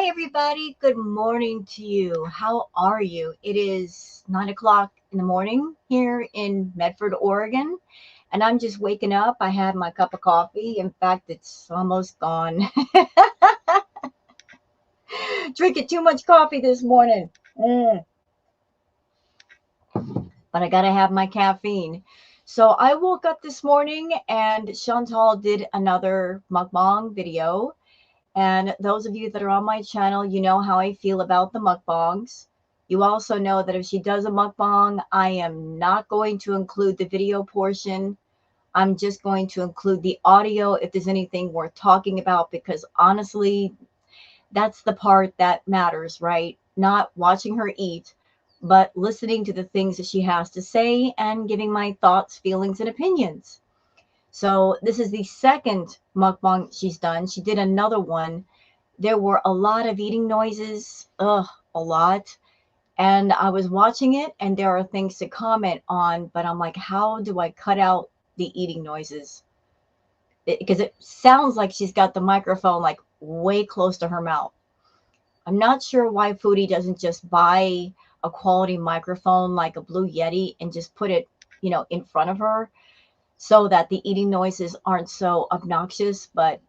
Hi, everybody. Good morning to you. How are you? It is 9 o'clock in the morning here in Medford, Oregon, and I'm just waking up. I had my cup of coffee. In fact, it's almost gone. Drinking too much coffee this morning. But I got to have my caffeine. So I woke up this morning and Chantal did another mukbang video. And those of you that are on my channel, you know how I feel about the mukbangs. You also know that if she does a mukbang, I am not going to include the video portion. I'm just going to include the audio if there's anything worth talking about, because honestly, that's the part that matters, right? Not watching her eat, but listening to the things that she has to say and giving my thoughts, feelings, and opinions. So this is the second mukbang she's done. She did another one. There were a lot of eating noises, a lot. And I was watching it and there are things to comment on, but I'm like, how do I cut out the eating noises? Because it sounds like she's got the microphone like way close to her mouth. I'm not sure why Foodie doesn't just buy a quality microphone like a Blue Yeti and just put it, in front of her so that the eating noises aren't so obnoxious. But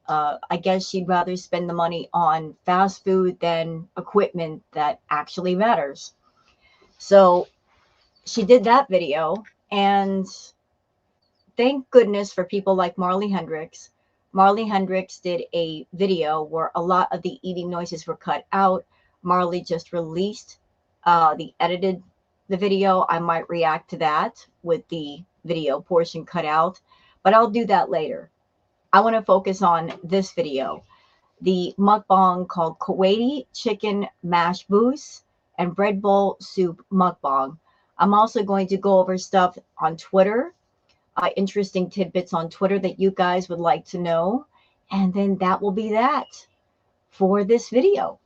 I guess she'd rather spend the money on fast food than equipment that actually matters. So she did that video, and thank goodness for people like Marley Hendricks. Marley Hendricks did a video where a lot of the eating noises were cut out. Marley just released the video. I might react to that with the video portion cut out, but I'll do that later. I want to focus on this video, the mukbang called Kuwaiti chicken mash boost and bread bowl soup mukbang. I'm also going to go over stuff on Twitter, interesting tidbits on Twitter that you guys would like to know. And then that will be that for this video.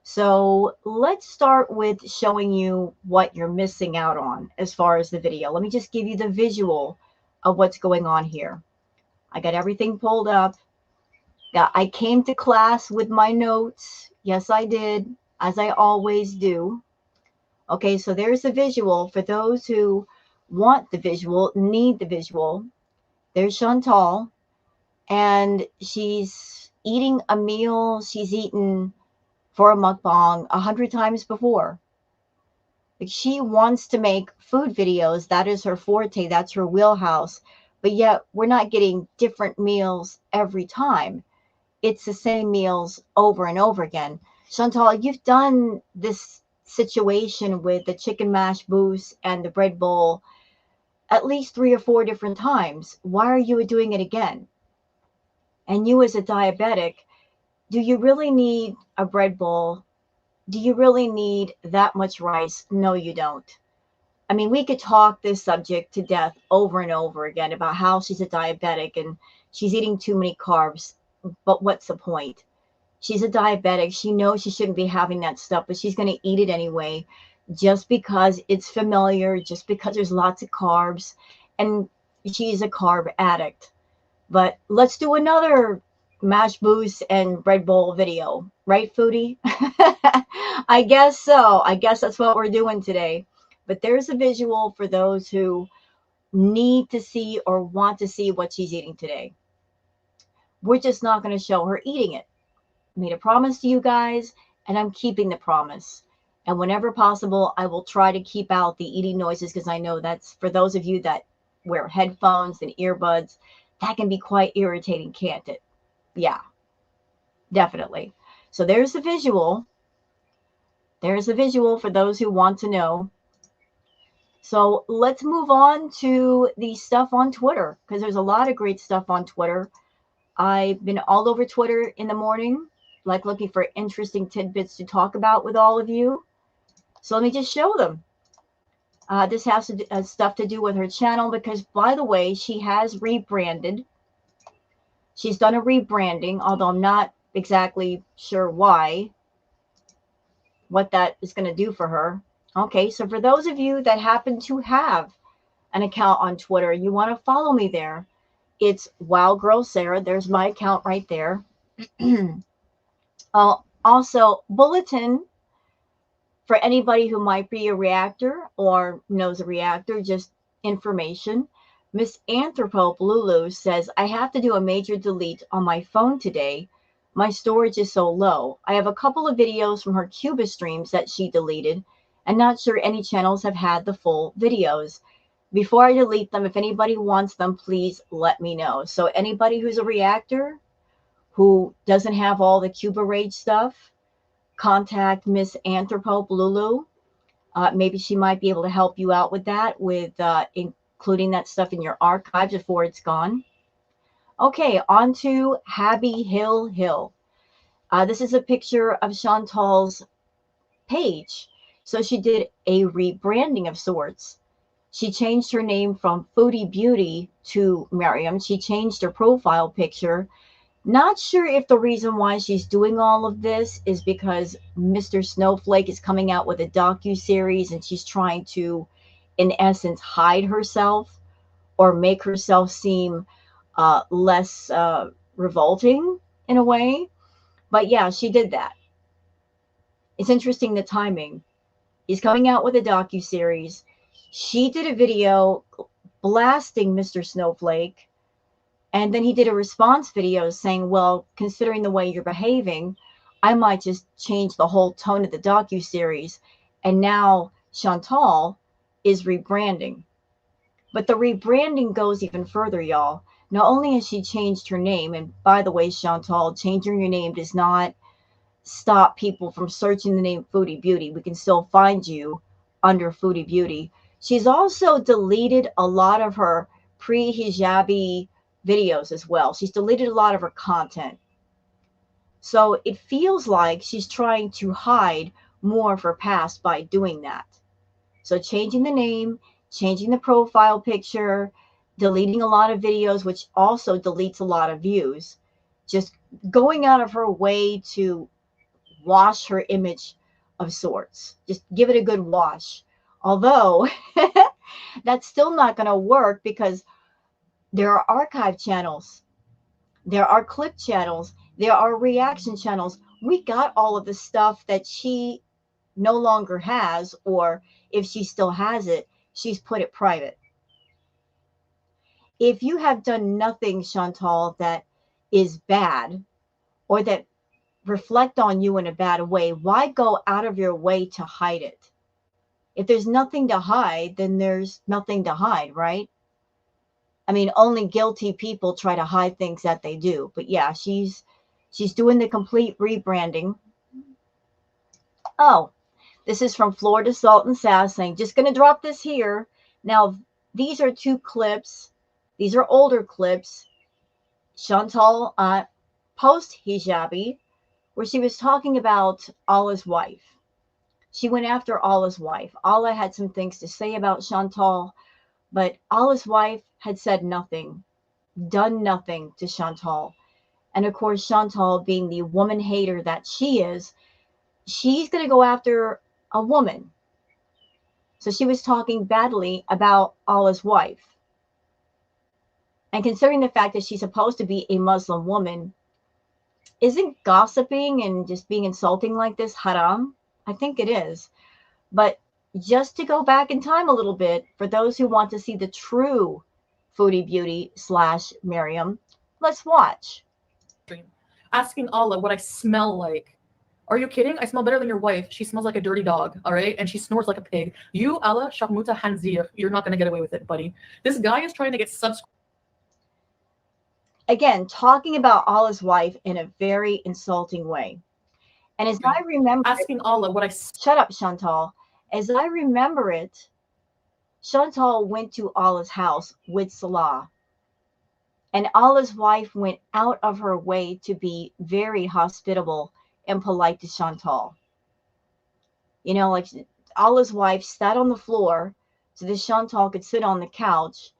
So let's start with showing you what you're missing out on as far as the video. Let me just give you the visual of what's going on here. I got everything pulled up. I came to class with my notes. Yes, I did, as I always do. Okay, so there's the visual. For those who want the visual, need the visual, there's Chantal, and she's eating a meal she's eaten for a mukbang 100 times before. Like, she wants to make food videos. That is her forte. That's her wheelhouse. But yet we're not getting different meals every time. It's the same meals over and over again. Chantal, you've done this situation with the chicken mash boost and the bread bowl at least 3 or 4 different times. Why are you doing it again? And you as a diabetic, do you really need a bread bowl? Do you really need that much rice? No, you don't. I mean, we could talk this subject to death over and over again about how she's a diabetic and she's eating too many carbs. But what's the point? She's a diabetic. She knows she shouldn't be having that stuff, but she's going to eat it anyway, just because it's familiar, just because there's lots of carbs, and she's a carb addict. But let's do another mash boost and bread bowl video, right, Foodie? I guess so. I guess that's what we're doing today. But there's a visual for those who need to see or want to see what she's eating today. We're just not going to show her eating it. I made a promise to you guys, and I'm keeping the promise. And whenever possible, I will try to keep out the eating noises, because I know that's, for those of you that wear headphones and earbuds, that can be quite irritating, can't it? Yeah, definitely. So there's the visual. There's the visual for those who want to know. So let's move on to the stuff on Twitter, because there's a lot of great stuff on Twitter. I've been all over Twitter in the morning, like looking for interesting tidbits to talk about with all of you. So let me just show them. This has stuff to do with her channel, because, by the way, she has rebranded. She's done a rebranding, although I'm not exactly sure why, what that is going to do for her. Okay, so for those of you that happen to have an account on Twitter, you want to follow me there. It's Wow Girl Sarah. There's my account right there. On Also, bulletin for anybody who might be a reactor or knows a reactor, just information. Miss Anthropope Lulu says, I have to do a major delete on my phone today. My storage is so low. I have a couple of videos from her Cuba streams that she deleted, and not sure any channels have had the full videos. Before I delete them, if anybody wants them, please let me know. So anybody who's a reactor who doesn't have all the Cuba Rage stuff, contact Miss Anthropope Lulu. Maybe she might be able to help you out with that, with including that stuff in your archives before it's gone. Okay, on to Habby Hill Hill. This is a picture of Chantal's page. So she did a rebranding of sorts. She changed her name from Foodie Beauty to Miriam. She changed her profile picture. Not sure if the reason why she's doing all of this is because Mr. Snowflake is coming out with a docu-series and she's trying to, in essence, hide herself or make herself seem less revolting in a way. But yeah, she did that. It's interesting, the timing. He's coming out with a docu-series. She did a video blasting Mr. Snowflake. And then he did a response video saying, well, considering the way you're behaving, I might just change the whole tone of the docu-series. And now Chantal is rebranding. But the rebranding goes even further, y'all. Not only has she changed her name, and by the way, Chantal, changing your name does not stop people from searching the name Foodie Beauty. We can still find you under Foodie Beauty. She's also deleted a lot of her pre-hijabi videos as well. She's deleted a lot of her content. So it feels like she's trying to hide more of her past by doing that. So changing the name, changing the profile picture, deleting a lot of videos, which also deletes a lot of views, just going out of her way to wash her image of sorts. Just give it a good wash. Although that's still not going to work because there are archive channels, there are clip channels, there are reaction channels. We got all of the stuff that she no longer has, or if she still has it, she's put it private. If you have done nothing, Chantal, that is bad or that reflect on you in a bad way, why go out of your way to hide it? If there's nothing to hide, then there's nothing to hide, right? I mean, only guilty people try to hide things that they do. But yeah, she's doing the complete rebranding. Oh, this is from Florida Salt and Sass saying, just going to drop this here. Now, these are two clips. These are older clips. Chantal post-hijabi, where she was talking about Allah's wife. She went after Allah's wife. Allah had some things to say about Chantal, but Allah's wife had said nothing, done nothing to Chantal. And of course, Chantal, being the woman hater that she is, she's going to go after a woman. So she was talking badly about Allah's wife. And considering the fact that she's supposed to be a Muslim woman, isn't gossiping and just being insulting like this haram? I think it is. But just to go back in time a little bit, for those who want to see the true Foodie Beauty / Miriam, let's watch. Asking Allah what I smell like. Are you kidding? I smell better than your wife. She smells like a dirty dog, all right? And she snores like a pig. You, Allah, Shahmuta Hanzir, you're not going to get away with it, buddy. This guy is trying to get subscribers. Again, talking about Allah's wife in a very insulting way. And as I remember, asking Allah what I... Shut up, Chantal. As I remember it, Chantal went to Allah's house with Salah. And Allah's wife went out of her way to be very hospitable and polite to Chantal. You know, like Allah's wife sat on the floor so that Chantal could sit on the couch,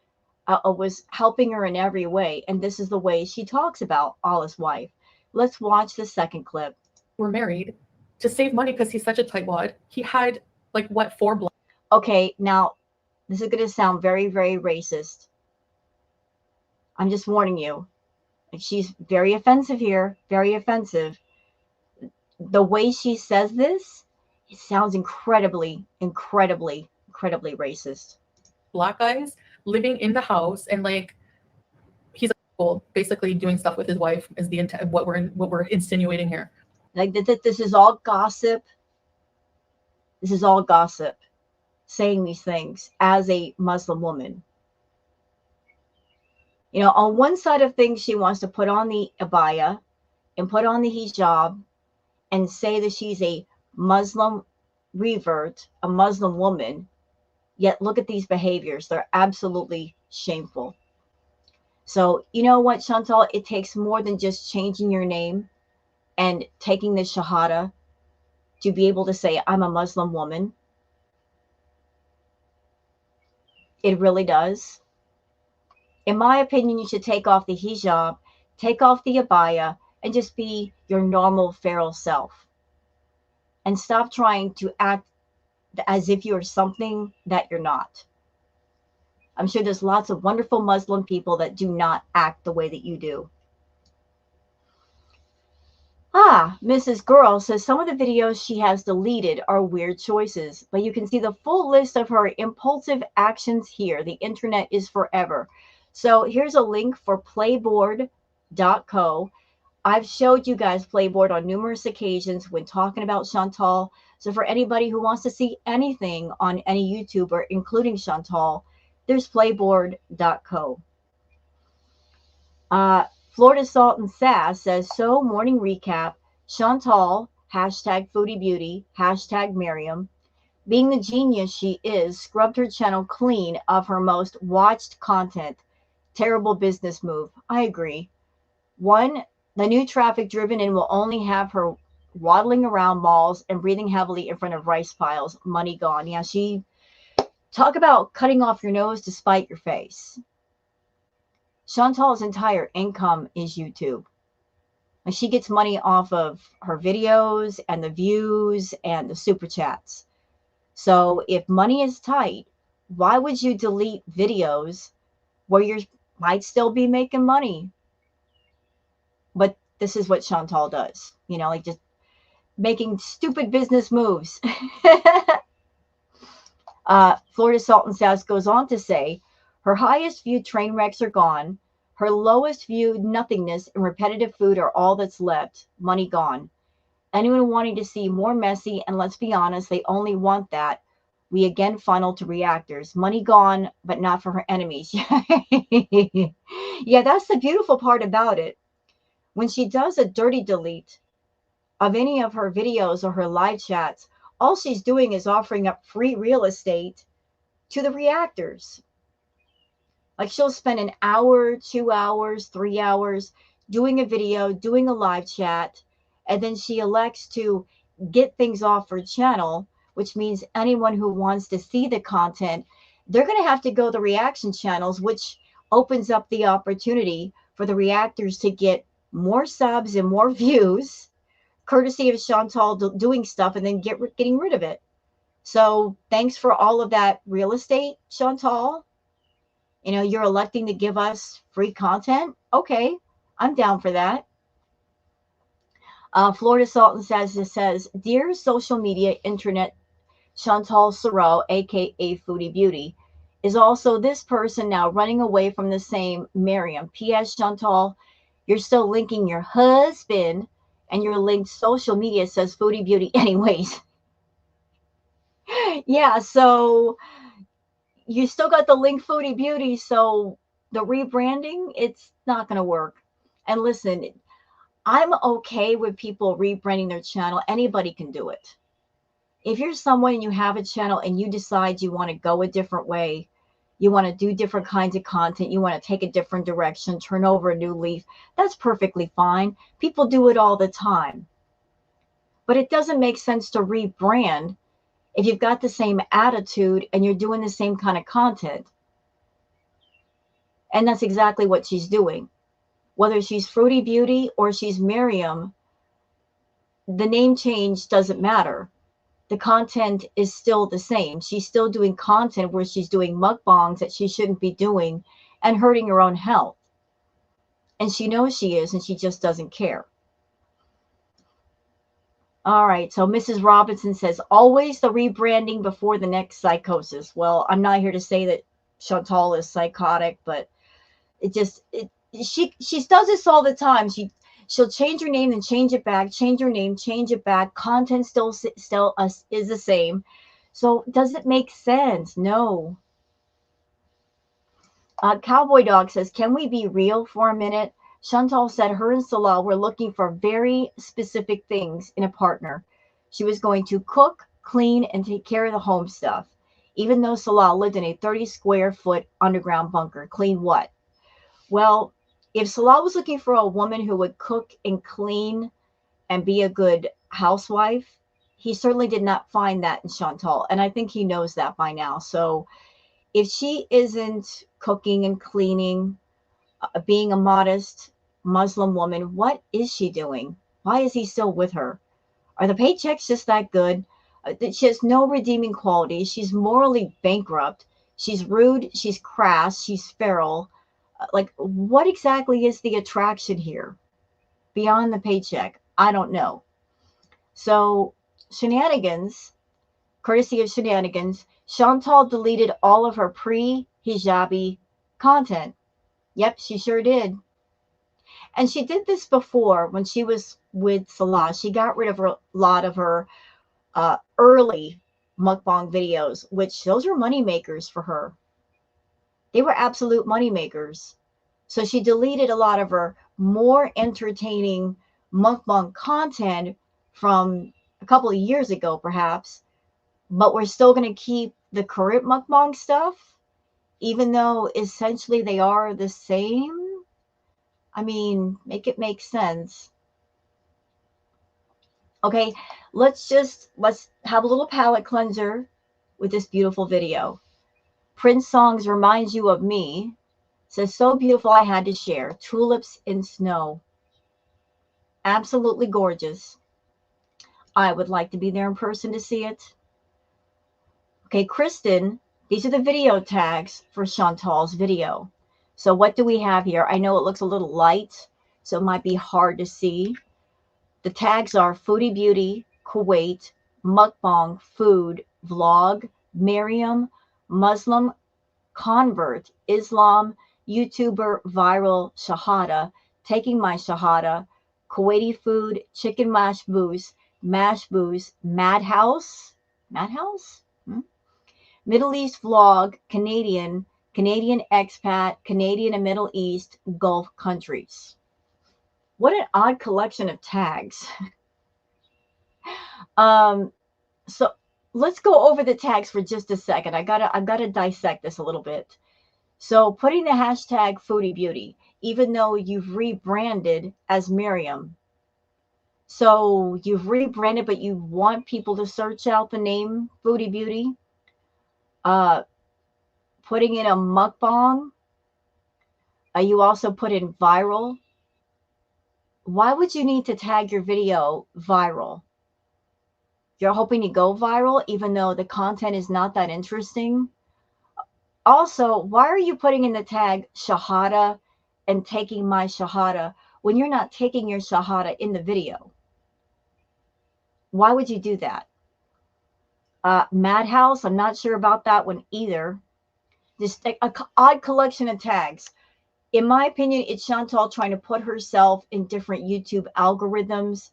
was helping her in every way. And this is the way she talks about Allah's wife. Let's watch the second clip. We're married to save money because he's such a tightwad. He had, like, what, 4 blocks? Okay, now, this is going to sound very, very racist. I'm just warning you. She's very offensive here, very offensive. the way she says this, it sounds incredibly, incredibly, incredibly racist. Black guys living in the house, and like he's basically doing stuff with his wife is the intent of what we're insinuating here. Like this is all gossip. This is all gossip, saying these things as a Muslim woman. You know, on one side of things, she wants to put on the abaya and put on the hijab and say that she's a Muslim revert, a Muslim woman. Yet look at these behaviors. They're absolutely shameful. So you know what, Chantal? It takes more than just changing your name and taking the Shahada to be able to say, I'm a Muslim woman. It really does. In my opinion, you should take off the hijab, take off the abaya, and just be your normal feral self. And stop trying to act as if you're something that you're not. I'm sure there's lots of wonderful Muslim people that do not act the way that you do. Mrs. Girl says some of the videos she has deleted are weird choices, but you can see the full list of her impulsive actions here. The internet is forever. So here's a link for playboard.co. I've showed you guys Playboard on numerous occasions when talking about Chantal. So for anybody who wants to see anything on any YouTuber, including Chantal, there's playboard.co. Florida Salt and Sass says, so morning recap, Chantal, hashtag Foodie Beauty, hashtag Miriam, being the genius she is, scrubbed her channel clean of her most watched content. Terrible business move. I agree. One, the new traffic driven in will only have her waddling around malls and breathing heavily in front of rice piles. Money gone. Yeah, she talk about cutting off your nose to spite your face. Chantal's entire income is YouTube. And she gets money off of her videos and the views and the super chats. So if money is tight, why would you delete videos where you might still be making money? But this is what Chantal does, you know, like just making stupid business moves. Florida Salt and Sass goes on to say, her highest viewed train wrecks are gone. Her lowest viewed nothingness and repetitive food are all that's left. Money gone. Anyone wanting to see more messy, and let's be honest, they only want that. We again funnel to reactors. Money gone, but not for her enemies. Yeah, that's the beautiful part about it. When she does a dirty delete of any of her videos or her live chats, all she's doing is offering up free real estate to the reactors. Like she'll spend an hour, 2 hours, 3 hours doing a video, doing a live chat, and then she elects to get things off her channel, which means anyone who wants to see the content, they're going to have to go to the reaction channels, which opens up the opportunity for the reactors to get more subs and more views, courtesy of Chantal doing stuff and then getting rid of it. So thanks for all of that real estate, Chantal. You know, you're electing to give us free content. Okay, I'm down for that. Florida Salt and says, dear social media internet, Chantal Sorrell, aka Foodie Beauty, is also this person now running away from the same Miriam. P.S. Chantal, you're still linking your husband, and your linked social media says Foodie Beauty anyways. Yeah, so you still got the link Foodie Beauty, so the rebranding, it's not going to work. And listen, I'm okay with people rebranding their channel. Anybody can do it. If you're someone and you have a channel and you decide you want to go a different way, you want to do different kinds of content, you want to take a different direction, turn over a new leaf, that's perfectly fine. People do it all the time. But it doesn't make sense to rebrand if you've got the same attitude and you're doing the same kind of content. And that's exactly what she's doing. Whether she's Fruity Beauty or she's Miriam, the name change doesn't matter. The content is still the same. She's still doing content where she's doing mukbangs that she shouldn't be doing and hurting her own health. And she knows she is, and she just doesn't care. All right. So Mrs. Robinson says, always the rebranding before the next psychosis. Well, I'm not here to say that Chantal is psychotic, but it just, she does this all the time. She'll change her name and change it back, change her name, change it back. Content still is the same. So does it make sense? No. Cowboy Dog says, can we be real for a minute? Chantal said her and Salah were looking for very specific things in a partner. She was going to cook, clean, and take care of the home stuff. Even though Salah lived in a 30 square foot underground bunker. Clean what? Well, if Salah was looking for a woman who would cook and clean and be a good housewife, he certainly did not find that in Chantal. And I think he knows that by now. So if she isn't cooking and cleaning, being a modest Muslim woman, what is she doing? Why is he still with her? Are the paychecks just that good? She has no redeeming qualities. She's morally bankrupt. She's rude. She's crass. She's feral. Like, what exactly is the attraction here beyond the paycheck? I don't know. So, shenanigans, courtesy of shenanigans, Chantal deleted all of her pre-hijabi content. Yep, she sure did. And she did this before when she was with Salah. She got rid of a lot of her early mukbang videos, which those were money makers for her. They were absolute money makers. So she deleted a lot of her more entertaining mukbang content from a couple of years ago, perhaps. But we're still going to keep the current mukbang stuff, even though essentially they are the same. I mean, make it make sense. Okay, let's have a little palate cleanser with this beautiful video. Prince songs reminds you of me. Says, so beautiful I had to share. Tulips in snow. Absolutely gorgeous. I would like to be there in person to see it. Okay, Kristen, these are the video tags for Chantal's video. So what do we have here? I know it looks a little light, so it might be hard to see. The tags are Foodie Beauty, Kuwait, Mukbang, Food, Vlog, Miriam, Muslim, Convert, Islam, YouTuber, Viral, Shahada, Taking My Shahada, Kuwaiti Food, Chicken Mash Booze, Madhouse, Middle East Vlog, Canadian Expat, Canadian and Middle East, Gulf countries. What an odd collection of tags. So let's go over the tags for just a second. I gotta dissect this a little bit. So putting the hashtag Foodie Beauty, even though you've rebranded as Miriam. So you've rebranded, but you want people to search out the name Foodie Beauty. Putting in a mukbang. You also put in viral. Why would you need to tag your video viral? You're hoping to go viral, even though the content is not that interesting. Also, why are you putting in the tag Shahada and Taking My Shahada when you're not taking your Shahada in the video? Why would you do that? Madhouse, I'm not sure about that one either. Just an odd collection of tags. In my opinion, it's Chantal trying to put herself in different YouTube algorithms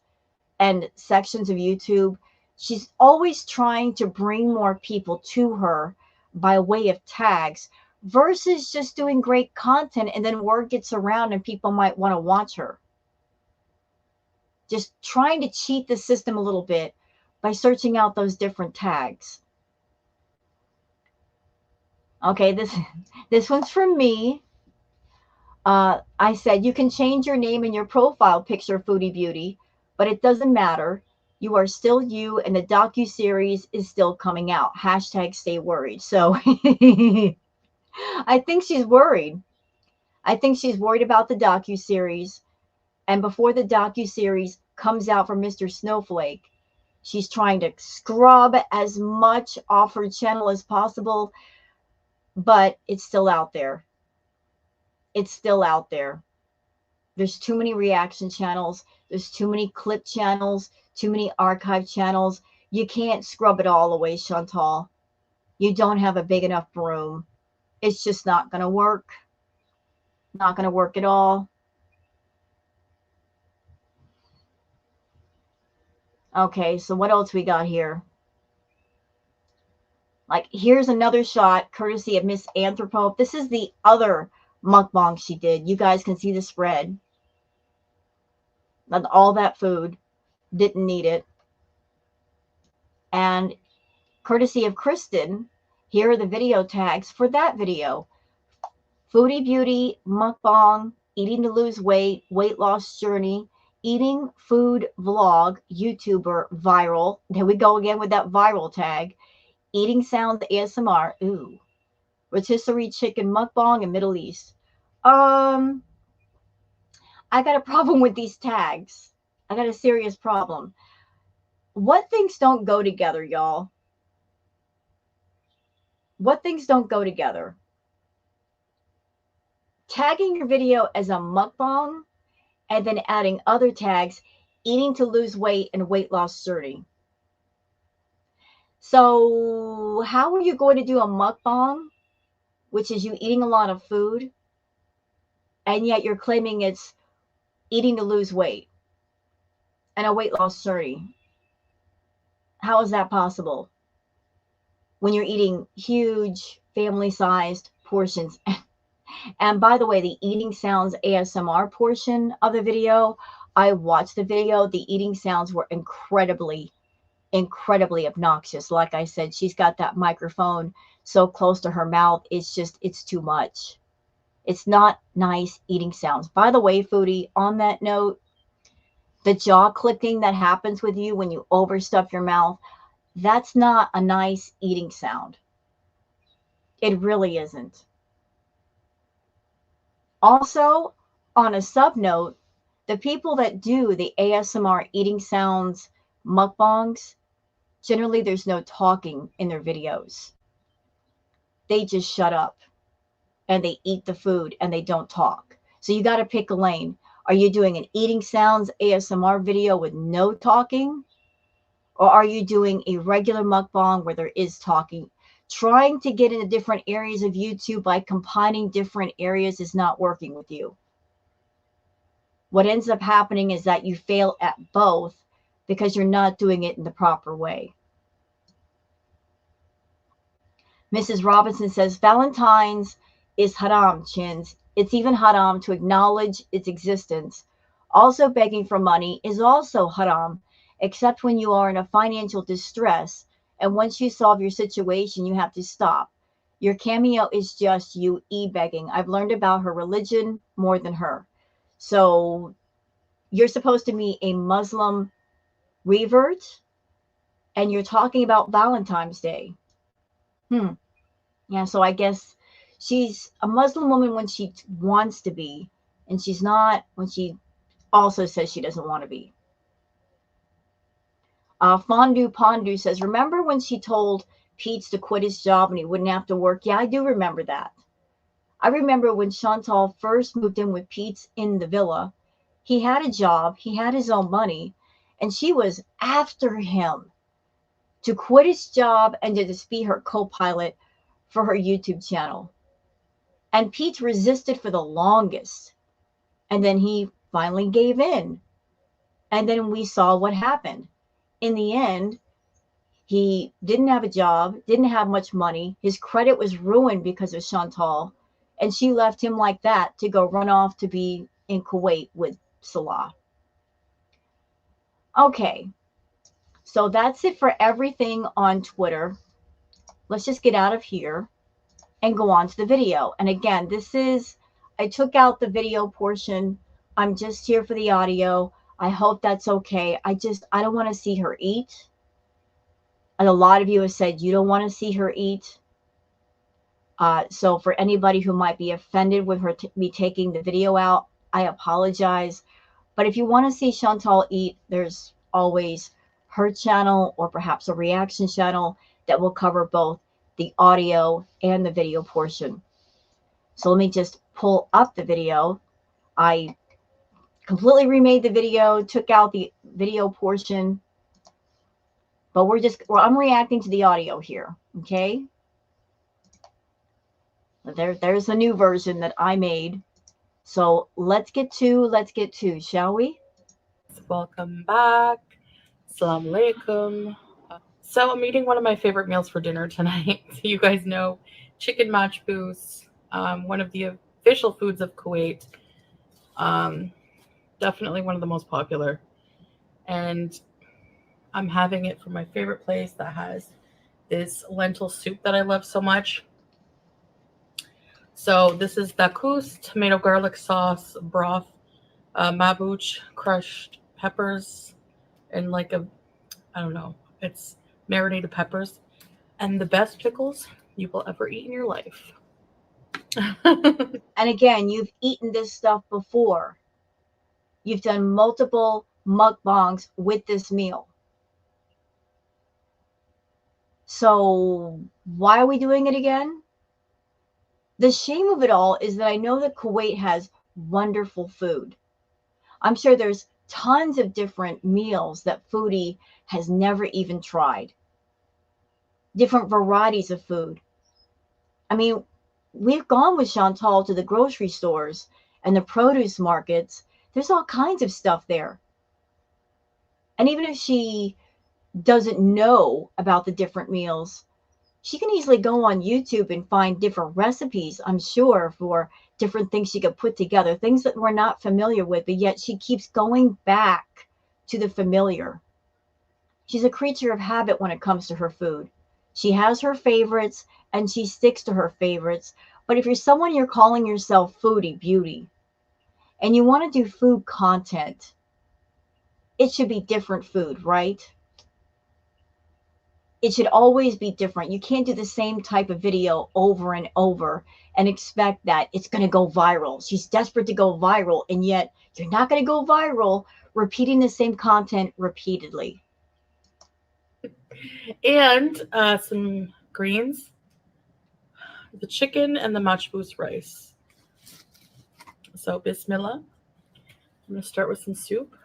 and sections of YouTube. She's always trying to bring more people to her by way of tags versus just doing great content and then word gets around and people might want to watch her. Just trying to cheat the system a little bit by searching out those different tags. Okay, this one's from me. I said, you can change your name in your profile picture, Foodie Beauty, but it doesn't matter. You are still you, and the docu-series is still coming out. Hashtag stay worried. So I think she's worried. I think she's worried about the docu-series. And before the docu-series comes out for Mr. Snowflake, she's trying to scrub as much off her channel as possible, but it's still out there. It's still out there. There's too many reaction channels. There's too many clip channels, too many archive channels. You can't scrub it all away, Chantal. You don't have a big enough broom. It's just not going to work. Not going to work at all. Okay, so what else we got here? Like, here's another shot courtesy of Miss Anthropo. This is the other mukbang she did. You guys can see the spread. All that food. Didn't need it. And courtesy of Kristen, here are the video tags for that video. Foodie Beauty, mukbang, eating to lose weight, weight loss journey, eating food vlog, YouTuber, viral. There we go again with that viral tag. Eating sounds ASMR. Ooh. Rotisserie chicken mukbang in Middle East. I got a problem with these tags. I got a serious problem. What things don't go together, y'all? What things don't go together? Tagging your video as a mukbang and then adding other tags, eating to lose weight and weight loss journey. So how are you going to do a mukbang, which is you eating a lot of food, and yet you're claiming it's eating to lose weight and a weight loss journey? How is that possible when you're eating huge family-sized portions? And by the way, the eating sounds ASMR portion of the video, I watched the video. The eating sounds were incredibly obnoxious. Like I said, she's got that microphone so close to her mouth. It's too much. It's not nice eating sounds. By the way, foodie, on that note, the jaw clicking that happens with you when you overstuff your mouth, that's not a nice eating sound. It really isn't. Also, on a sub note, the people that do the ASMR eating sounds mukbangs, generally there's no talking in their videos. They just shut up and they eat the food and they don't talk. So you got to pick a lane. Are you doing an eating sounds ASMR video with no talking? Or are you doing a regular mukbang where there is talking? Trying to get into different areas of YouTube by combining different areas is not working with you. What ends up happening is that you fail at both because you're not doing it in the proper way. Mrs. Robinson says, Valentine's is haram, Chins. It's even haram to acknowledge its existence. Also, begging for money is also haram, except when you are in a financial distress. And once you solve your situation, you have to stop. Your cameo is just you e-begging. I've learned about her religion more than her. So you're supposed to be a Muslim revert, and you're talking about Valentine's Day. Yeah, so I guess she's a Muslim woman when she wants to be, and she's not when she also says she doesn't want to be. Fondue Pondu says, remember when she told Pete's to quit his job and he wouldn't have to work? Yeah, I do remember that. I remember when Chantal first moved in with Pete's in the villa. He had a job, he had his own money, and she was after him to quit his job and to just be her co-pilot for her YouTube channel. And Pete resisted for the longest. And then he finally gave in. And then we saw what happened. In the end, he didn't have a job, didn't have much money. His credit was ruined because of Chantal. And she left him like that to go run off to be in Kuwait with Salah. Okay. So that's it for everything on Twitter. Let's just get out of here and go on to the video. And again, I took out the video portion. I'm just here for the audio. I hope that's okay. I don't want to see her eat. And a lot of you have said you don't want to see her eat. So for anybody who might be offended with me taking the video out, I apologize. But if you want to see Chantal eat, there's always her channel or perhaps a reaction channel that will cover both the audio and the video portion. So let me just pull up the video. I completely remade the video, took out the video portion, but I'm reacting to the audio here, okay? There's a new version that I made. So let's get to, shall we? Welcome back. Assalamu alaikum. So I'm eating one of my favorite meals for dinner tonight. You guys know chicken majboos, one of the official foods of Kuwait. Definitely one of the most popular. And I'm having it from my favorite place that has this lentil soup that I love so much. So this is dakus, tomato garlic sauce, broth, mabuch, crushed peppers, and like I don't know, it's marinated peppers, and the best pickles you will ever eat in your life. And again, you've eaten this stuff before. You've done multiple mukbangs with this meal. So why are we doing it again? The shame of it all is that I know that Kuwait has wonderful food. I'm sure there's tons of different meals that Foodie has never even tried. Different varieties of food. I mean, we've gone with Chantal to the grocery stores and the produce markets. There's all kinds of stuff there. And even if she doesn't know about the different meals, she can easily go on YouTube and find different recipes, I'm sure, for different things she could put together, things that we're not familiar with, but yet she keeps going back to the familiar. She's a creature of habit when it comes to her food. She has her favorites and she sticks to her favorites. But if you're someone you're calling yourself foodie beauty and you want to do food content, it should be different food, right? It should always be different. You can't do the same type of video over and over and expect that it's going to go viral. She's desperate to go viral, and yet you're not going to go viral repeating the same content repeatedly. And some greens, the chicken, and the majboos rice. So bismillah. I'm going to start with some soup.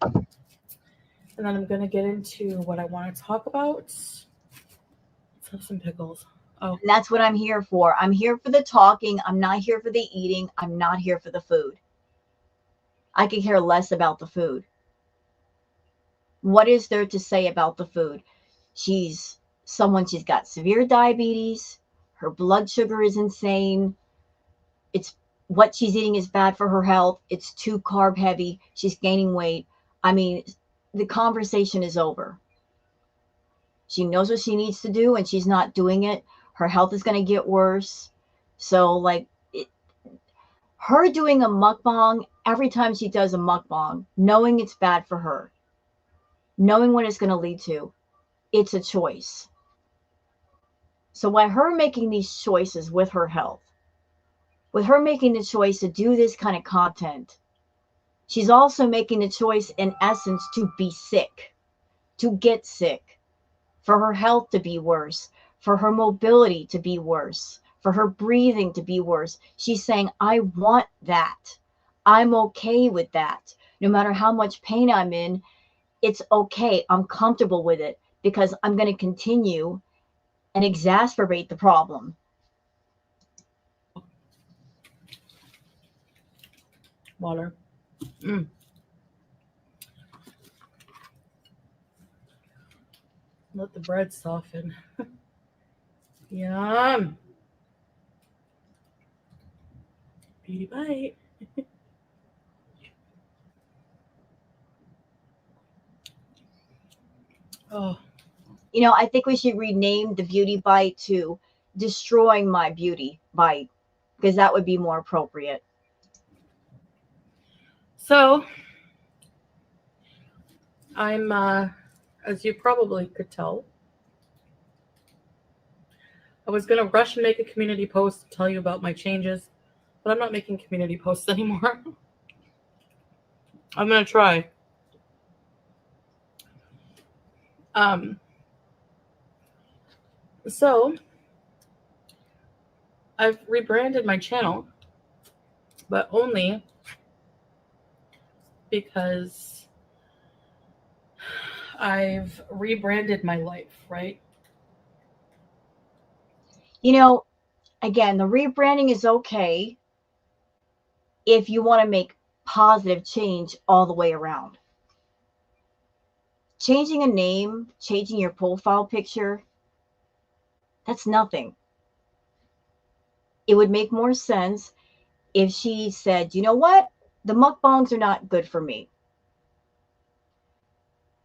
And then I'm going to get into what I want to talk about. Let's have some pickles. Oh, And that's what I'm here for. I'm here for the talking. I'm not here for the eating. I'm not here for the food. I could care less about the food. What is there to say about the food? She's got severe diabetes. Her blood sugar is insane. It's what she's eating is bad for her health. It's too carb heavy. She's gaining weight. I mean, the conversation is over. She knows what she needs to do and she's not doing it. Her health is going to get worse. So, her doing a mukbang, every time she does a mukbang, knowing it's bad for her, knowing what it's going to lead to, it's a choice. So, by her making these choices with her health, with her making the choice to do this kind of content, she's also making the choice, in essence, to be sick, to get sick, for her health to be worse, for her mobility to be worse, for her breathing to be worse. She's saying, I want that. I'm okay with that. No matter how much pain I'm in, it's okay. I'm comfortable with it because I'm going to continue and exacerbate the problem. water. Let the bread soften. Yum. Beauty bite. Oh. You know, I think we should rename the beauty bite to destroying my beauty bite because that would be more appropriate. So, I'm, as you probably could tell, I was going to rush and make a community post to tell you about my changes, but I'm not making community posts anymore. I'm going to try. So, I've rebranded my channel, but only because I've rebranded my life, right? You know, again, the rebranding is okay if you want to make positive change all the way around. Changing a name, changing your profile picture, that's nothing. It would make more sense if she said, you know what? The mukbangs are not good for me.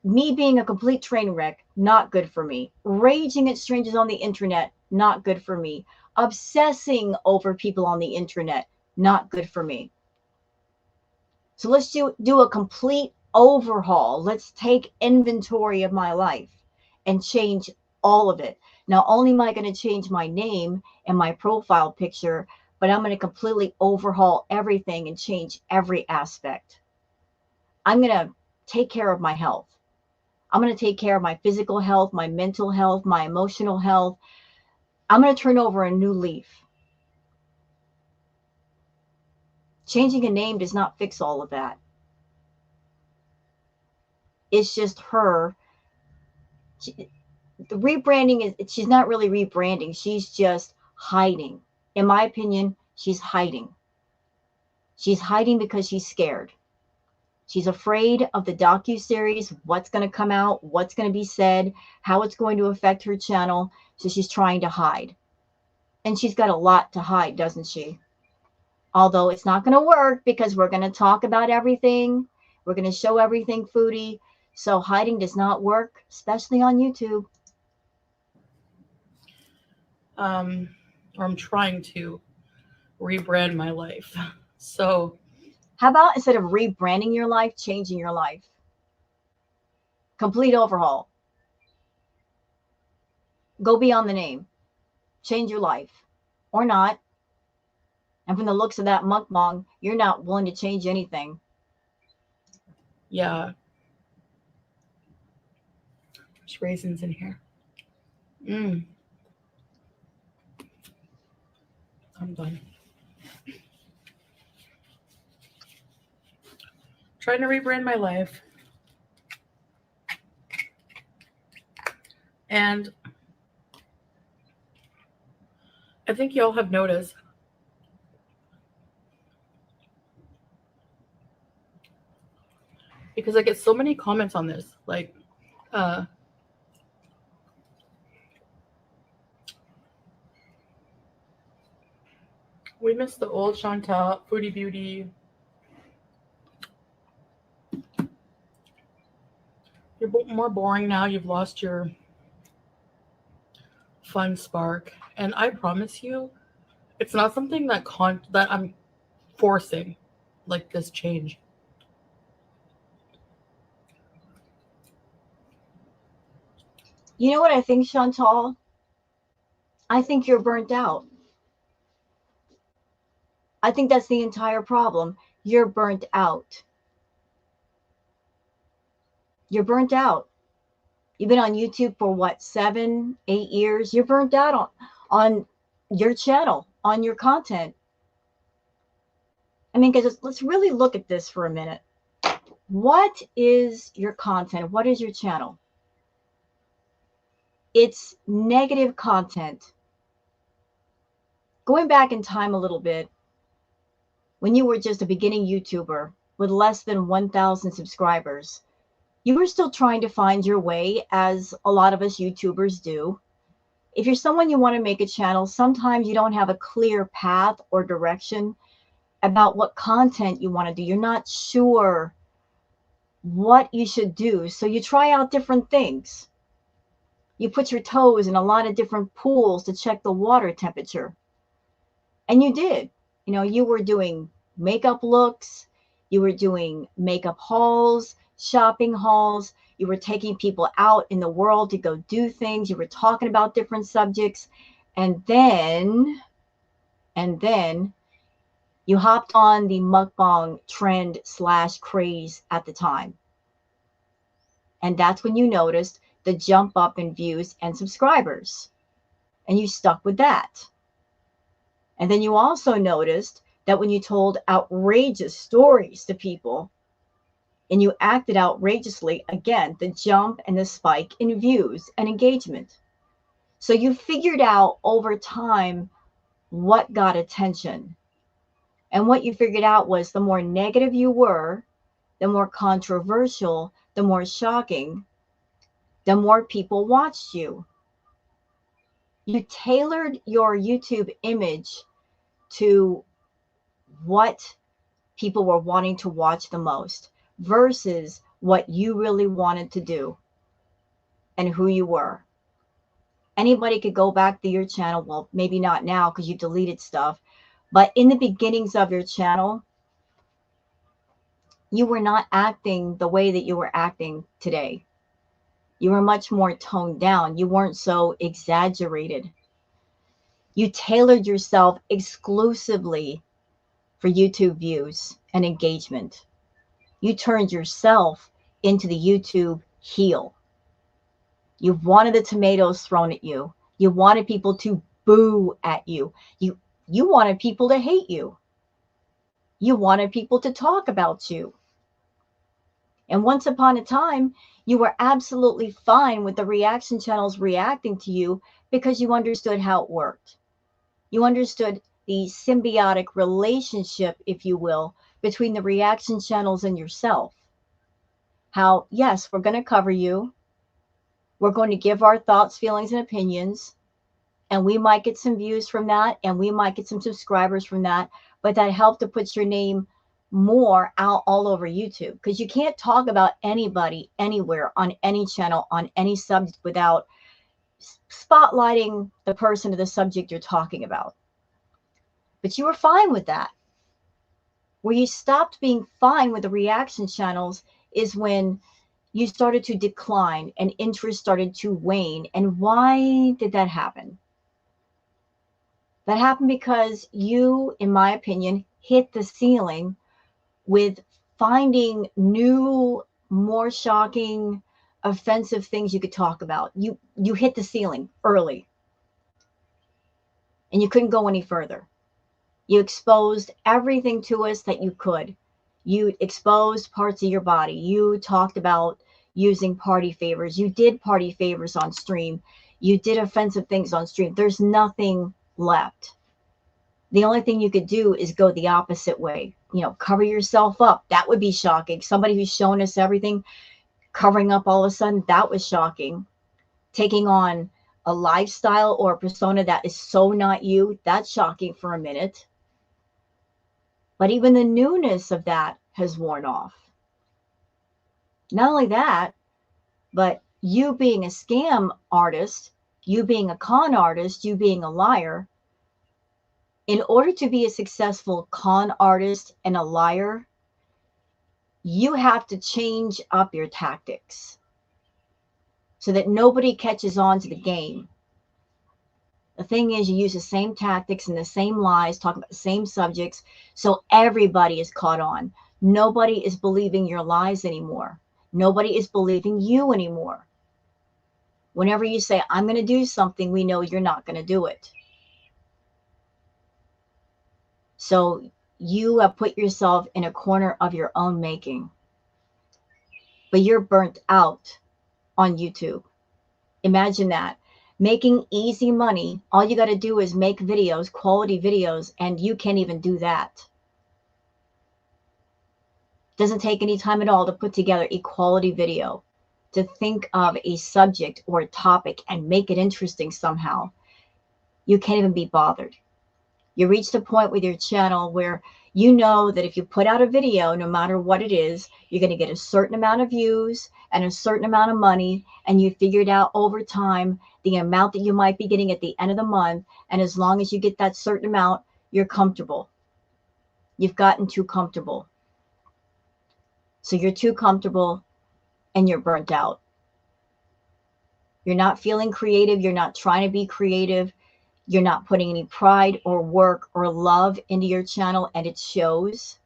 Me being a complete train wreck, not good for me. Raging at strangers on the internet, not good for me. Obsessing over people on the internet, not good for me. So let's do a complete overhaul. Let's take inventory of my life and change all of it. Not only am I going to change my name and my profile picture, but I'm going to completely overhaul everything and change every aspect. I'm going to take care of my health. I'm going to take care of my physical health, my mental health, my emotional health. I'm going to turn over a new leaf. Changing a name does not fix all of that. It's just her. The rebranding is, she's not really rebranding. She's just hiding. In my opinion, she's hiding. She's hiding because she's scared. She's afraid of the docuseries, what's going to come out, what's going to be said, how it's going to affect her channel. So she's trying to hide. And she's got a lot to hide, doesn't she? Although it's not going to work because we're going to talk about everything. We're going to show everything foodie. So hiding does not work, especially on YouTube. Or I'm trying to rebrand my life. So how about instead of rebranding your life, changing your life? Complete overhaul. Go beyond the name. Change your life. Or not. And from the looks of that mukbang, you're not willing to change anything. Yeah. There's raisins in here. I'm done. Trying to rebrand my life. And I think y'all have noticed because I get so many comments on this. Like, we miss the old Chantal, Foodie Beauty. You're more boring now. You've lost your fun spark. And I promise you, it's not something that I'm forcing, like this change. You know what I think, Chantal? I think you're burnt out. I think that's the entire problem. You're burnt out. You're burnt out. You've been on YouTube for what, 7, 8 years? You're burnt out on your channel, on your content. I mean, because let's really look at this for a minute. What is your content? What is your channel? It's negative content. Going back in time a little bit, when you were just a beginning YouTuber with less than 1,000 subscribers, you were still trying to find your way, as a lot of us YouTubers do. If you're someone you want to make a channel, sometimes you don't have a clear path or direction about what content you want to do. You're not sure what you should do. So you try out different things. You put your toes in a lot of different pools to check the water temperature. And you did. You know, you were doing makeup looks, you were doing makeup hauls, shopping hauls, you were taking people out in the world to go do things, you were talking about different subjects, and then you hopped on the mukbang trend / craze at the time. And that's when you noticed the jump up in views and subscribers. And you stuck with that. And then you also noticed that when you told outrageous stories to people, and you acted outrageously. Again, the jump and the spike in views and engagement. So you figured out over time what got attention. And what you figured out was the more negative you were, the more controversial, the more shocking, the more people watched you. You tailored your YouTube image to what people were wanting to watch the most versus what you really wanted to do and who you were. Anybody could go back to your channel. Well, maybe not now because you deleted stuff, but in the beginnings of your channel, you were not acting the way that you were acting today. You were much more toned down. You weren't so exaggerated. You tailored yourself exclusively for YouTube views and engagement. You turned yourself into the YouTube heel. You wanted the tomatoes thrown at you. You wanted people to boo at you. You wanted people to hate you. You wanted people to talk about you. And once upon a time, you were absolutely fine with the reaction channels reacting to you because you understood how it worked. You understood the symbiotic relationship, if you will, between the reaction channels and yourself. How, yes, we're going to cover you. We're going to give our thoughts, feelings, and opinions. And we might get some views from that. And we might get some subscribers from that. But that helped to put your name more out all over YouTube. Because you can't talk about anybody, anywhere, on any channel, on any subject without spotlighting the person or the subject you're talking about. But you were fine with that. Where you stopped being fine with the reaction channels is when you started to decline and interest started to wane. And why did that happen? That happened because you, in my opinion, hit the ceiling with finding new, more shocking, offensive things you could talk about. You hit the ceiling early and you couldn't go any further. You exposed everything to us that you could. You exposed parts of your body. You talked about using party favors. You did party favors on stream. You did offensive things on stream. There's nothing left. The only thing you could do is go the opposite way. You know, cover yourself up. That would be shocking. Somebody who's showing us everything, covering up all of a sudden, that was shocking. Taking on a lifestyle or a persona that is so not you, that's shocking for a minute. But even the newness of that has worn off. Not only that, but you being a scam artist, you being a con artist, you being a liar, in order to be a successful con artist and a liar, you have to change up your tactics so that nobody catches on to the game. The thing is, you use the same tactics and the same lies, talk about the same subjects, so everybody is caught on. Nobody is believing your lies anymore. Nobody is believing you anymore. Whenever you say, I'm going to do something, we know you're not going to do it. So you have put yourself in a corner of your own making. But you're burnt out on YouTube. Imagine that. Making easy money, all you got to do is make videos, quality videos, and you can't even do that. Doesn't take any time at all to put together a quality video, to think of a subject or a topic and make it interesting somehow. You can't even be bothered. You reached a point with your channel where you know that if you put out a video, no matter what it is, you're going to get a certain amount of views and a certain amount of money. And you figured out over time the amount that you might be getting at the end of the month. And as long as you get that certain amount, you're comfortable. You've gotten too comfortable. So you're too comfortable and you're burnt out. You're not feeling creative. You're not trying to be creative. You're not putting any pride or work or love into your channel, and it shows.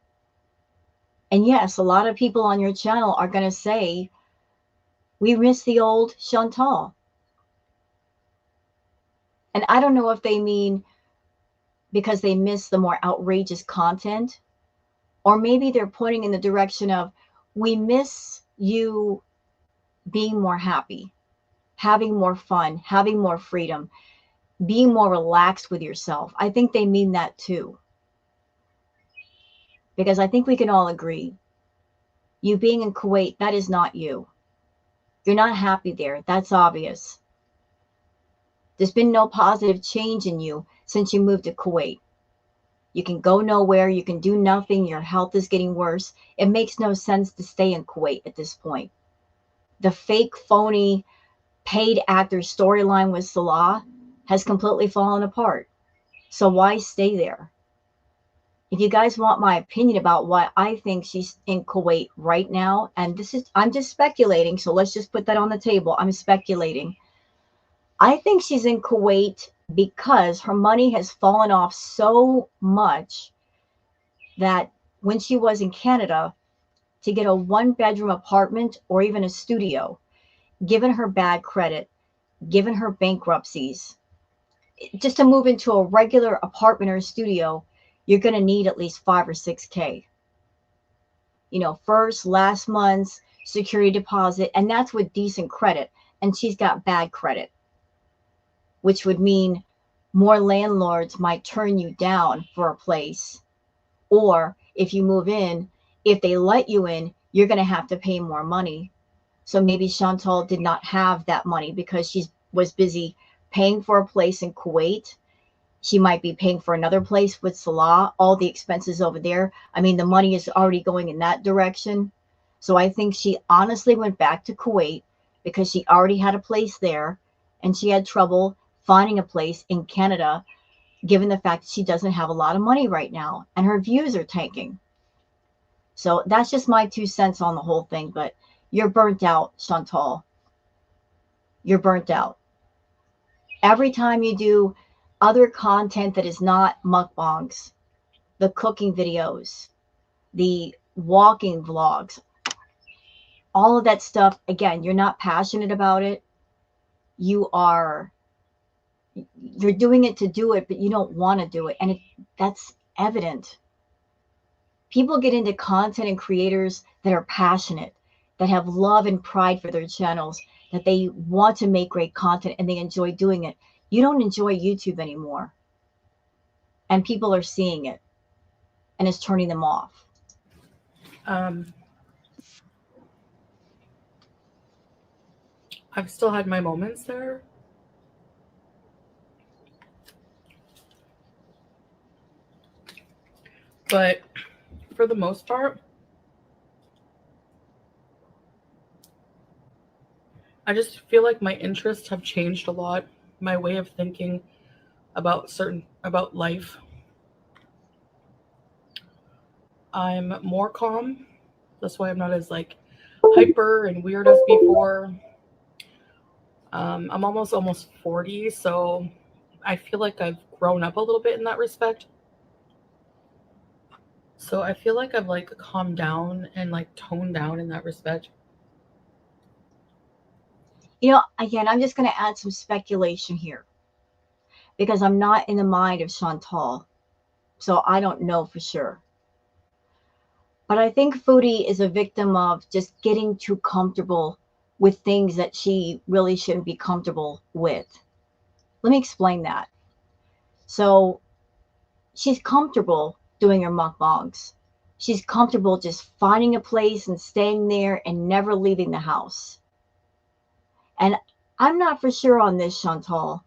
And yes, a lot of people on your channel are going to say, we miss the old Chantal. And I don't know if they mean because they miss the more outrageous content, or maybe they're pointing in the direction of, we miss you being more happy, having more fun, having more freedom, being more relaxed with yourself. I think they mean that too. Because I think we can all agree, you being in Kuwait, that is not you. You're not happy there. That's obvious. There's been no positive change in you since you moved to Kuwait. You can go nowhere. You can do nothing. Your health is getting worse. It makes no sense to stay in Kuwait at this point. The fake, phony, paid actor storyline with Salah has completely fallen apart. So why stay there? If you guys want my opinion about why I think she's in Kuwait right now, and this is, I'm just speculating, so let's just put that on the table. I'm speculating. I think she's in Kuwait because her money has fallen off so much that when she was in Canada, to get a 1-bedroom apartment or even a studio, given her bad credit, given her bankruptcies, just to move into a regular apartment or a studio, you're going to need at least 5 or 6K. You know, first, last month's security deposit, and that's with decent credit. And she's got bad credit, which would mean more landlords might turn you down for a place. Or if you move in, if they let you in, you're going to have to pay more money. So maybe Chantal did not have that money because she was busy paying for a place in Kuwait. She might be paying for another place with Salah, all the expenses over there. I mean, the money is already going in that direction. So I think she honestly went back to Kuwait because she already had a place there and she had trouble finding a place in Canada, given the fact that she doesn't have a lot of money right now and her views are tanking. So that's just my 2 cents on the whole thing. But you're burnt out, Chantal. You're burnt out. Every time you do other content that is not mukbangs, the cooking videos, the walking vlogs, all of that stuff, again, you're not passionate about it. You're doing it to do it, but you don't want to do it. And that's evident. People get into content and creators that are passionate, that have love and pride for their channels, that they want to make great content and they enjoy doing it. You don't enjoy YouTube anymore. And people are seeing it. And it's turning them off. I've still had my moments there. But for the most part, I just feel like my interests have changed a lot. My way of thinking about life. I'm more calm. That's why I'm not as like hyper and weird as before. I'm almost 40, so I feel like I've grown up a little bit in that respect. So I feel like I've like calmed down and like toned down in that respect. You know, again, I'm just going to add some speculation here because I'm not in the mind of Chantal. So I don't know for sure. But I think Fraudy is a victim of just getting too comfortable with things that she really shouldn't be comfortable with. Let me explain that. So she's comfortable doing her mukbangs. She's comfortable just finding a place and staying there and never leaving the house. And I'm not for sure on this, Chantal,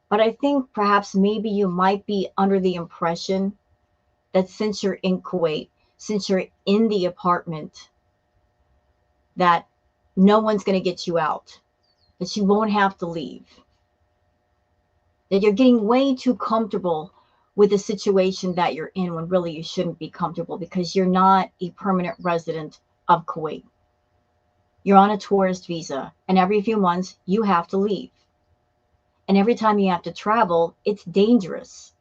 but I think perhaps maybe you might be under the impression that since you're in Kuwait, since you're in the apartment, that no one's going to get you out, that you won't have to leave, that you're getting way too comfortable with the situation that you're in when really you shouldn't be comfortable because you're not a permanent resident of Kuwait. You're on a tourist visa, and every few months you have to leave. And every time you have to travel, it's dangerous.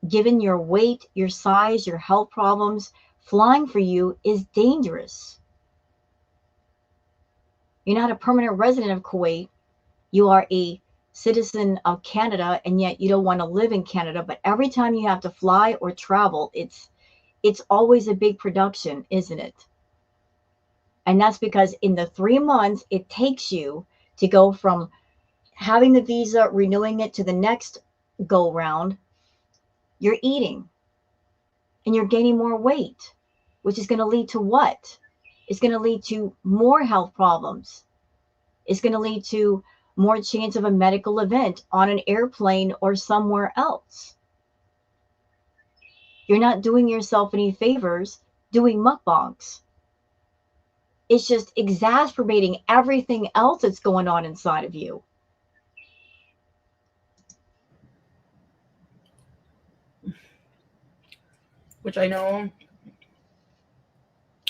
Given your weight, your size, your health problems, flying for you is dangerous. You're not a permanent resident of Kuwait. You are a citizen of Canada, and yet you don't want to live in Canada. But every time you have to fly or travel, it's it's always a big production, isn't it? And that's because in the 3 months it takes you to go from having the visa, renewing it to the next go round, you're eating and you're gaining more weight, which is going to lead to what? It's going to lead to more health problems. It's going to lead to more chance of a medical event on an airplane or somewhere else. You're not doing yourself any favors doing mukbangs. It's just exacerbating everything else that's going on inside of you. Which I know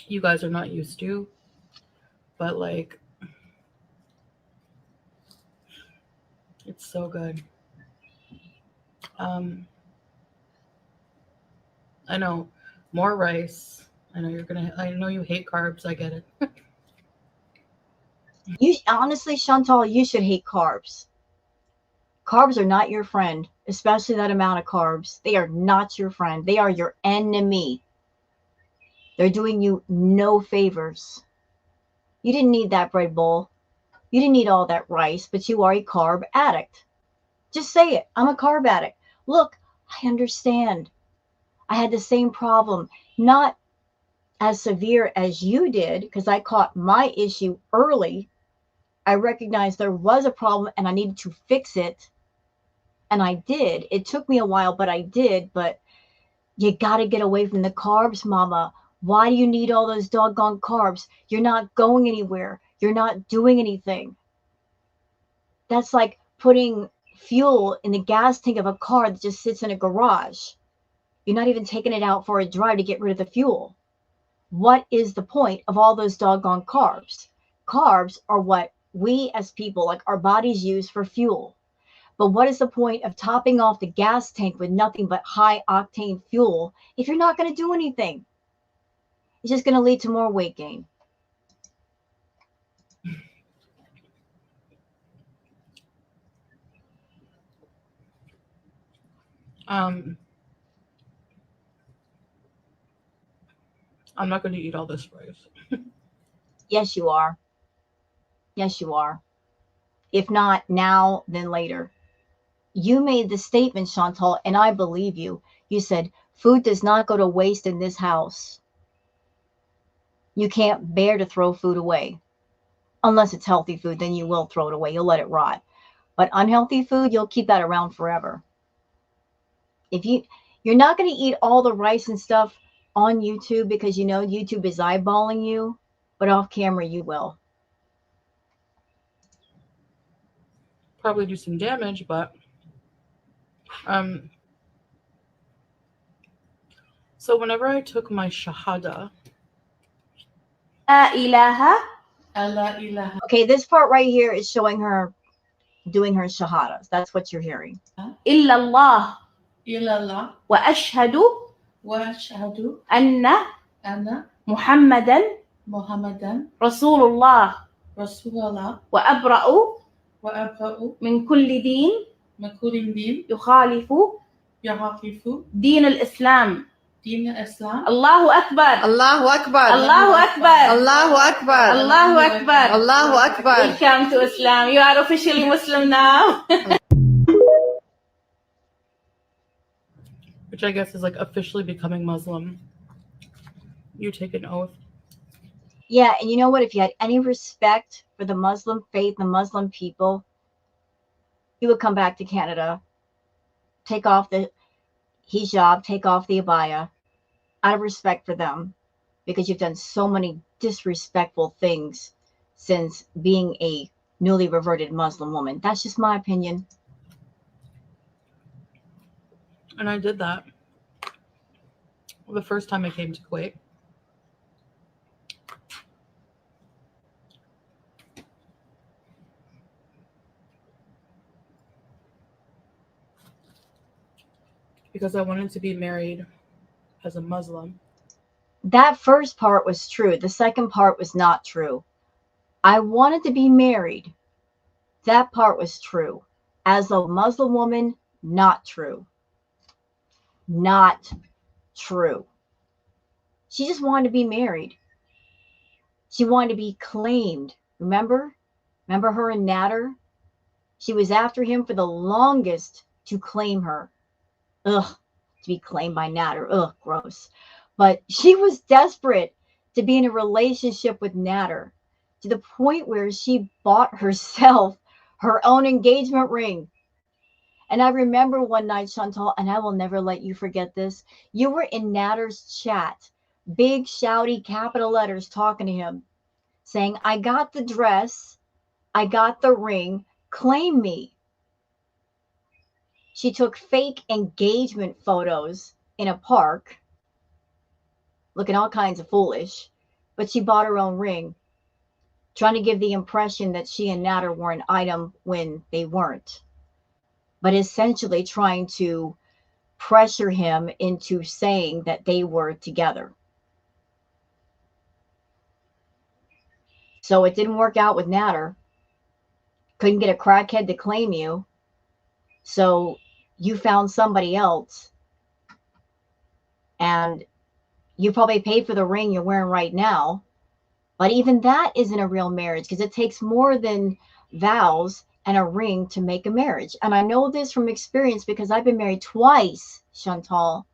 you guys are not used to, but like, it's so good. I know, more rice. I know you hate carbs. I get it. You honestly, Chantal, you should hate carbs. Carbs are not your friend, especially that amount of carbs. They are not your friend. They are your enemy. They're doing you no favors. You didn't need that bread bowl. You didn't need all that rice, but you are a carb addict. Just say it. I'm a carb addict. Look, I understand. I had the same problem, not as severe as you did, because I caught my issue early. I recognized there was a problem and I needed to fix it. And I did. It took me a while, but I did. But you got to get away from the carbs, mama. Why do you need all those doggone carbs? You're not going anywhere. You're not doing anything. That's like putting fuel in the gas tank of a car that just sits in a garage. You're not even taking it out for a drive to get rid of the fuel. What is the point of all those doggone carbs? Carbs are what we as people, like our bodies, use for fuel. But what is the point of topping off the gas tank with nothing but high octane fuel if you're not going to do anything? It's just going to lead to more weight gain. I'm not going to eat all this rice. Yes, you are. Yes, you are. If not now, then later. You made the statement, Chantal, and I believe you. You said, food does not go to waste in this house. You can't bear to throw food away. Unless it's healthy food, then you will throw it away. You'll let it rot. But unhealthy food, you'll keep that around forever. If you're not going to eat all the rice and stuff on YouTube because you know YouTube is eyeballing you, but off camera you will. Probably do some damage, but so whenever I took my shahada, La ilaha. Okay, this part right here is showing her doing her shahadas. That's what you're hearing. Illallah. Illallah. Wa ashhadu. Anna. Muhammadan. Rasulullah. Wa abra'u. Min kulli deen. Yukhalifu. Deen al-Islam. Allahu Akbar. Allahu Akbar. Allahu Akbar. Allahu Akbar. Allahu Akbar. Allahu Akbar. Welcome to Islam. You are officially Muslim now. which I guess is like officially becoming Muslim. You take an oath. Yeah, and you know what? If you had any respect for the Muslim faith, the Muslim people, you would come back to Canada, take off the hijab, take off the abaya, out of respect for them, because you've done so many disrespectful things since being a newly reverted Muslim woman. That's just my opinion. And I did that the first time I came to Kuwait. Because I wanted to be married as a Muslim. That first part was true. The second part was not true. I wanted to be married. That part was true. As a Muslim woman, not true. Not true. She just wanted to be married. She wanted to be claimed. Remember? Remember her and Natter? She was after him for the longest to claim her. Ugh, to be claimed by Natter. Ugh, gross. But she was desperate to be in a relationship with Natter to the point where she bought herself her own engagement ring. And I remember one night, Chantal, and I will never let you forget this. You were in Natter's chat, big, shouty, capital letters talking to him, saying, I got the dress, I got the ring, claim me. She took fake engagement photos in a park, looking all kinds of foolish, but she bought her own ring, trying to give the impression that she and Natter were an item when they weren't, but essentially trying to pressure him into saying that they were together. So it didn't work out with Natter. Couldn't get a crackhead to claim you. So you found somebody else. And you probably paid for the ring you're wearing right now. But even that isn't a real marriage because it takes more than vows and a ring to make a marriage. And I know this from experience because I've been married twice, Chantal.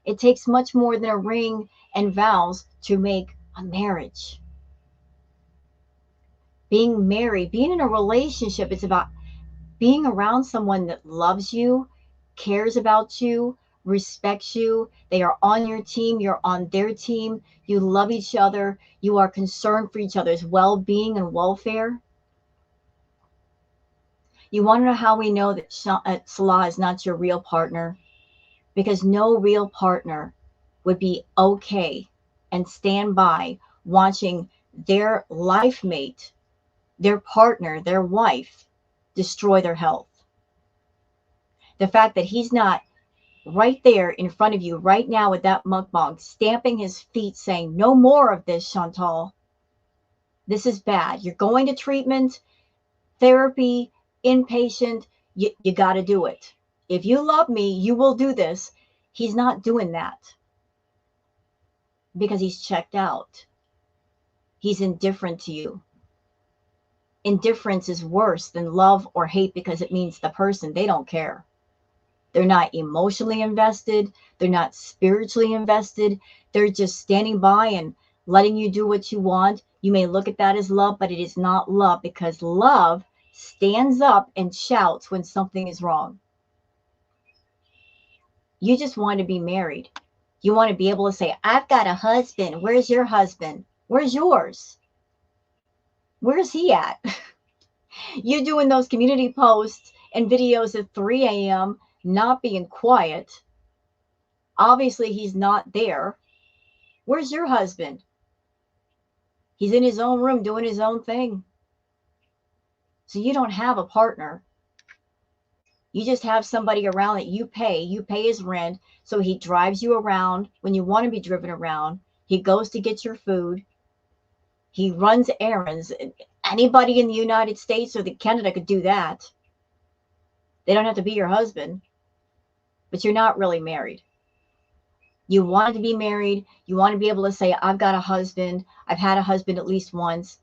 It takes much more than a ring and vows to make a marriage. Being married, being in a relationship, it's about being around someone that loves you, cares about you, respects you. They are on your team. You're on their team. You love each other. You are concerned for each other's well-being and welfare. You want to know how we know that Salah is not your real partner? Because no real partner would be okay and stand by watching their life mate, their partner, their wife, destroy their health. The fact that he's not right there in front of you right now with that mukbang, stamping his feet saying, no more of this, Chantal. This is bad. You're going to treatment, therapy, inpatient. You got to do it. If you love me, you will do this. He's not doing that because he's checked out. He's indifferent to you. Indifference is worse than love or hate because it means the person, they don't care. They're not emotionally invested. They're not spiritually invested. They're just standing by and letting you do what you want. You may look at that as love, but it is not love because love stands up and shouts when something is wrong. You just want to be married. You want to be able to say, I've got a husband. Where's your husband? Where's yours? Where's he at? You doing those community posts and videos at 3 a.m., not being quiet. Obviously, he's not there. Where's your husband? He's in his own room doing his own thing. So you don't have a partner. You just have somebody around that you pay. You pay his rent. So he drives you around when you want to be driven around. He goes to get your food. He runs errands. Anybody in the United States or Canada could do that. They don't have to be your husband. But you're not really married. You want to be married. You want to be able to say, I've got a husband. I've had a husband at least once.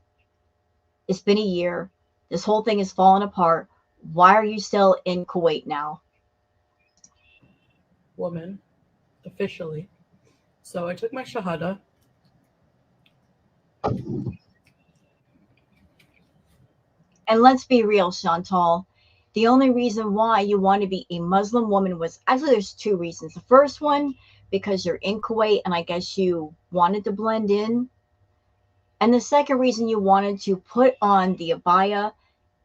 It's been a year. This whole thing has fallen apart. Why are you still in Kuwait now? Woman, officially. So I took my Shahada. And let's be real, Chantal. The only reason why you want to be a Muslim woman was, actually there's two reasons. The first one, because you're in Kuwait and I guess you wanted to blend in. And the second reason you wanted to put on the abaya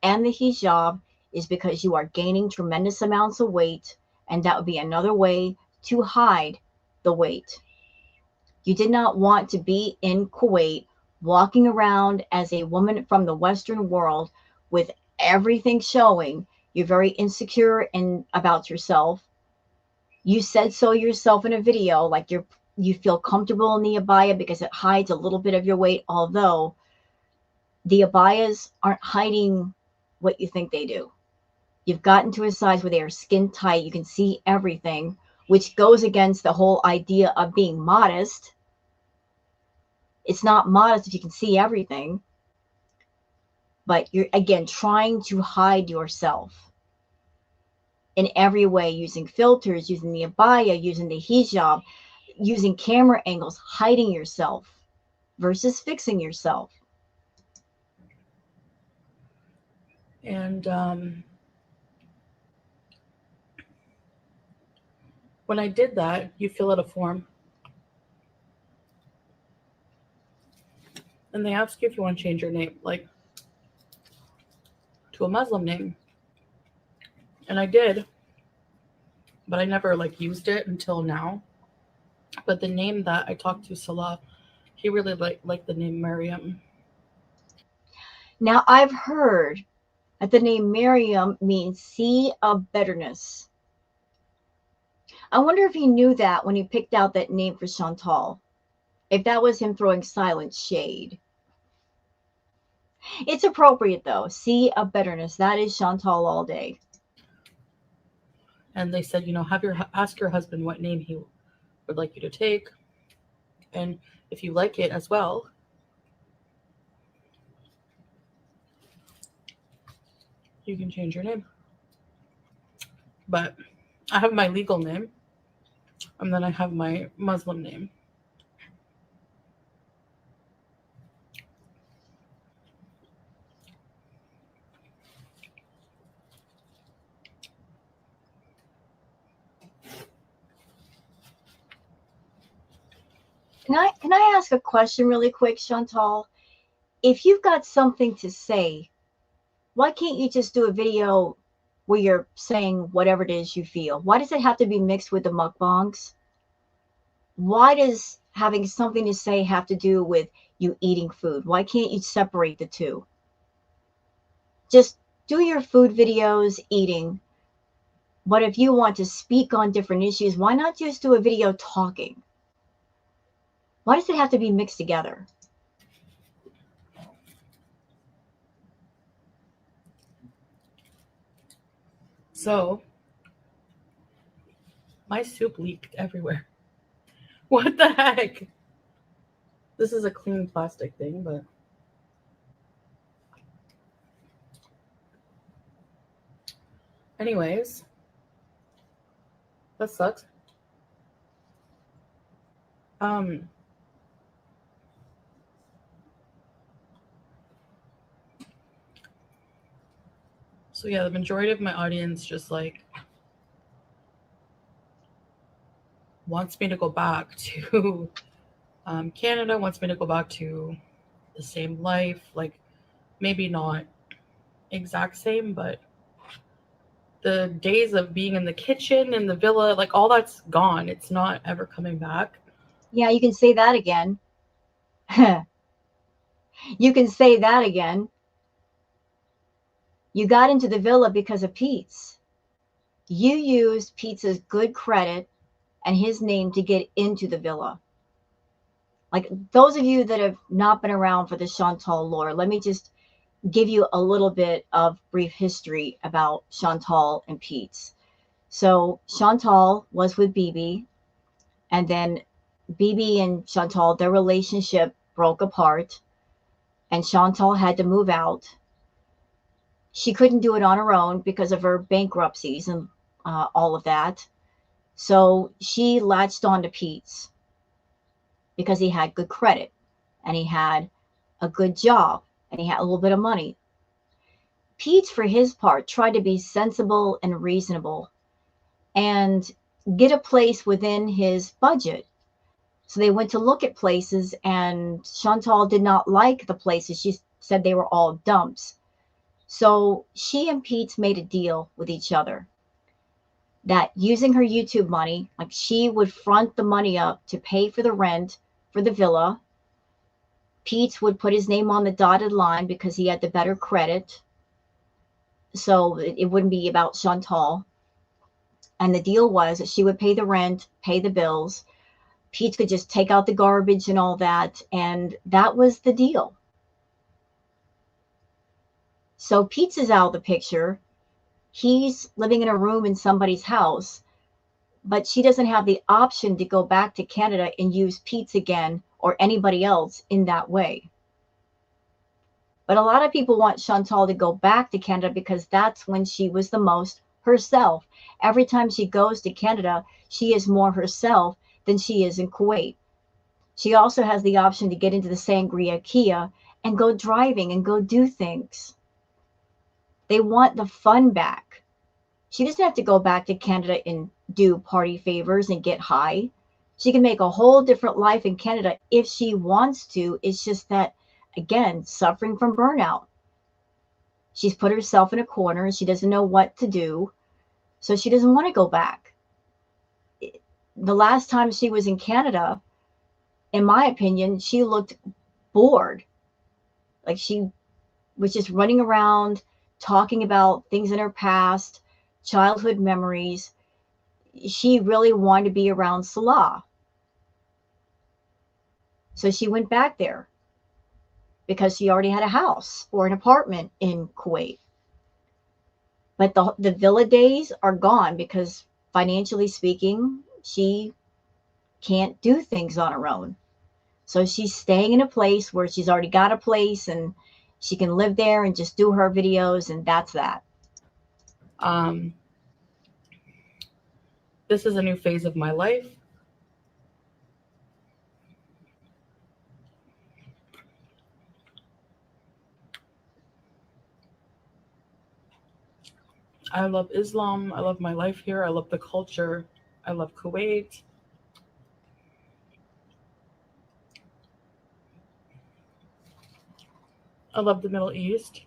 and the hijab is because you are gaining tremendous amounts of weight, and that would be another way to hide the weight. You did not want to be in Kuwait walking around as a woman from the Western world with everything showing. You're very insecure about yourself. You said so yourself in a video, like you feel comfortable in the abaya because it hides a little bit of your weight, although the abayas aren't hiding what you think they do. You've gotten to a size where they are skin tight. You can see everything, which goes against the whole idea of being modest. It's not modest if you can see everything, but you're, again, trying to hide yourself in every way, using filters, using the abaya, using the hijab, using camera angles, hiding yourself versus fixing yourself. And when I did that, you fill out a form. And they ask you if you want to change your name, like to a Muslim name. And I did, but I never like used it until now. But the name that I talked to Salah, he really liked the name Maryam. Now, I've heard that the name Miriam means sea of bitterness. I wonder if he knew that when he picked out that name for Chantal, if that was him throwing silent shade. It's appropriate though. Sea of bitterness. That is Chantal all day. And they said, you know, ask your husband what name he would like you to take. And if you like it as well, you can change your name. But I have my legal name, and then I have my Muslim name. Can I ask a question really quick, Chantal? If you've got something to say, why can't you just do a video where you're saying whatever it is you feel? Why does it have to be mixed with the mukbangs? Why does having something to say have to do with you eating food? Why can't you separate the two? Just do your food videos eating. But if you want to speak on different issues, why not just do a video talking? Why does it have to be mixed together? So, my soup leaked everywhere. What the heck? This is a clean plastic thing, but anyways, that sucks. So yeah, the majority of my audience just like wants me to go back to Canada, wants me to go back to the same life, like maybe not exact same, but the days of being in the kitchen in the villa, like all that's gone. It's not ever coming back. Yeah, you can say that again. You can say that again. You got into the villa because of Pete's. You used Pete's good credit and his name to get into the villa. Like those of you that have not been around for the Chantal lore, let me just give you a little bit of brief history about Chantal and Pete's. So Chantal was with Bibi, and then Bibi and Chantal, their relationship broke apart, and Chantal had to move out. She couldn't do it on her own because of her bankruptcies and all of that. So she latched on to Pete's because he had good credit and he had a good job and he had a little bit of money. Pete's, for his part, tried to be sensible and reasonable and get a place within his budget. So they went to look at places, and Chantal did not like the places. She said they were all dumps. So she and Pete's made a deal with each other that using her YouTube money, like she would front the money up to pay for the rent for the villa. Pete's would put his name on the dotted line because he had the better credit. So it wouldn't be about Chantal. And the deal was that she would pay the rent, pay the bills. Pete could just take out the garbage and all that. And that was the deal. So Pete's is out of the picture. He's living in a room in somebody's house, but she doesn't have the option to go back to Canada and use Pete's again or anybody else in that way. But a lot of people want Chantal to go back to Canada because that's when she was the most herself. Every time she goes to Canada, she is more herself than she is in Kuwait. She also has the option to get into the Sangria Kia and go driving and go do things. They want the fun back. She doesn't have to go back to Canada and do party favors and get high. She can make a whole different life in Canada if she wants to. It's just that, again, suffering from burnout. She's put herself in a corner and she doesn't know what to do. So she doesn't want to go back. The last time she was in Canada, in my opinion, she looked bored. Like she was just running around talking about things in her past, childhood memories. She really wanted to be around Salah. So she went back there because she already had a house or an apartment in Kuwait. But the villa days are gone because financially speaking, she can't do things on her own. So she's staying in a place where she's already got a place and she can live there and just do her videos, and that's that. This is a new phase of my life. I love Islam. I love my life here. I love the culture. I love Kuwait. I love the Middle East.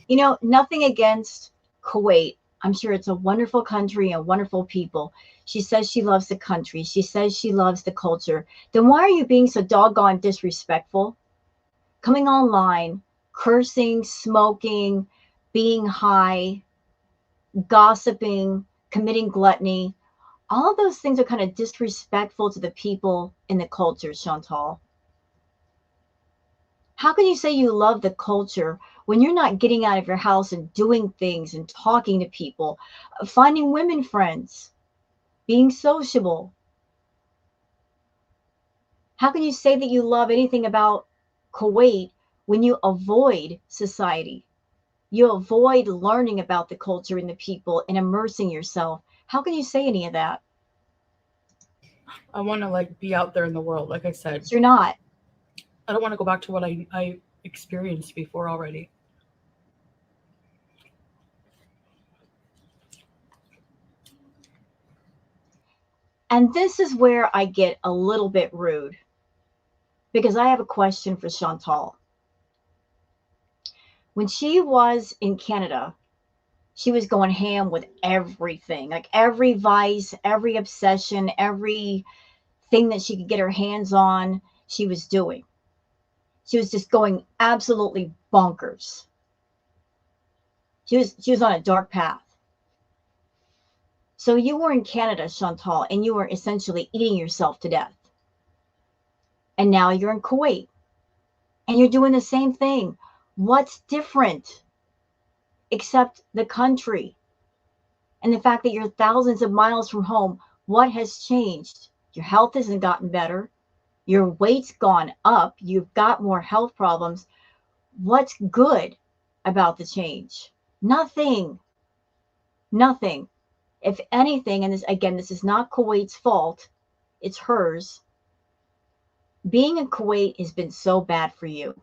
You know, nothing against Kuwait. I'm sure it's a wonderful country and wonderful people. She says she loves the country. She says she loves the culture. Then why are you being so doggone disrespectful? Coming online, cursing, smoking, being high, gossiping, committing gluttony. All of those things are kind of disrespectful to the people in the culture, Chantal. How can you say you love the culture when you're not getting out of your house and doing things and talking to people, finding women friends, being sociable? How can you say that you love anything about Kuwait when you avoid society? You avoid learning about the culture and the people and immersing yourself. How can you say any of that? I want to be out there in the world, like I said. You're not. I don't want to go back to what I experienced before already. And this is where I get a little bit rude because I have a question for Chantal. When she was in Canada, she was going ham with everything, like every vice, every obsession, every thing that she could get her hands on, she was doing. She was just going absolutely bonkers. She was on a dark path. So you were in Canada, Chantal, and you were essentially eating yourself to death. And now you're in Kuwait, and you're doing the same thing. What's different except the country and the fact that you're thousands of miles from home? What has changed? Your health hasn't gotten better. Your weight's gone up. You've got more health problems. What's good about the change? Nothing. Nothing. If anything, and this is not Kuwait's fault, it's hers. Being in Kuwait has been so bad for you.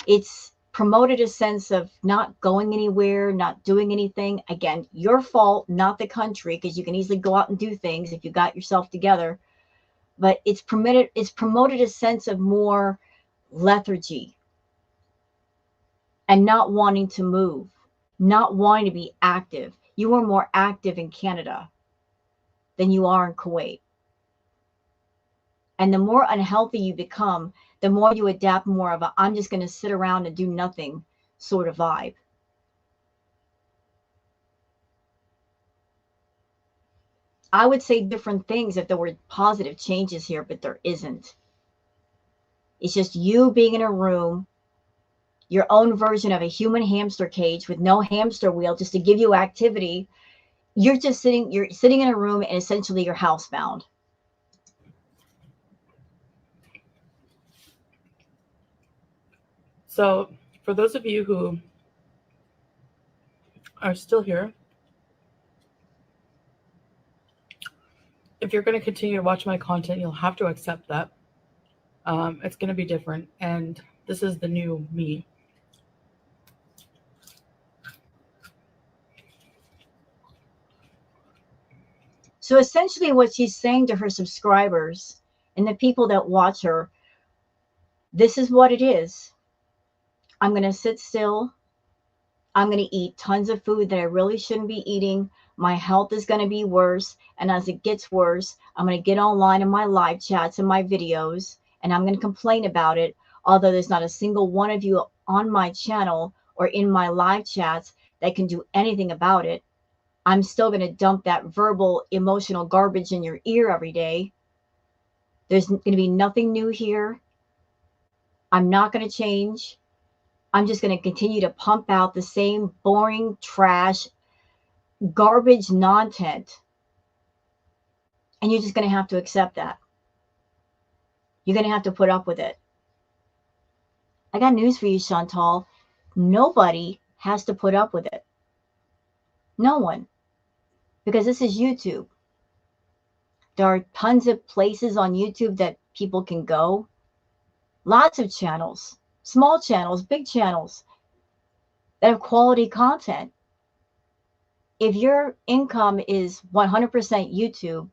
It's promoted a sense of not going anywhere, not doing anything. Again, your fault, not the country, because you can easily go out and do things if you got yourself together. But it's promoted a sense of more lethargy and not wanting to move, not wanting to be active. You are more active in Canada than you are in Kuwait. And the more unhealthy you become, the more you adapt more of a I'm just going to sit around and do nothing sort of vibe. I would say different things if there were positive changes here, but there isn't. It's just you being in a room, your own version of a human hamster cage with no hamster wheel just to give you activity. You're sitting in a room and essentially you're housebound. So for those of you who are still here, if you're going to continue to watch my content, you'll have to accept that. It's going to be different, and this is the new me. So essentially what she's saying to her subscribers and the people that watch her, this is what it is. I'm going to sit still. I'm going to eat tons of food that I really shouldn't be eating. My health is going to be worse. And as it gets worse, I'm going to get online in my live chats and my videos, and I'm going to complain about it. Although there's not a single one of you on my channel or in my live chats that can do anything about it. I'm still going to dump that verbal, emotional garbage in your ear every day. There's going to be nothing new here. I'm not going to change. I'm just going to continue to pump out the same boring, trash, garbage content. And you're just going to have to accept that. You're going to have to put up with it. I got news for you, Chantal. Nobody has to put up with it. No one. Because this is YouTube. There are tons of places on YouTube that people can go. Lots of channels, small channels, big channels that have quality content. If your income is 100% YouTube,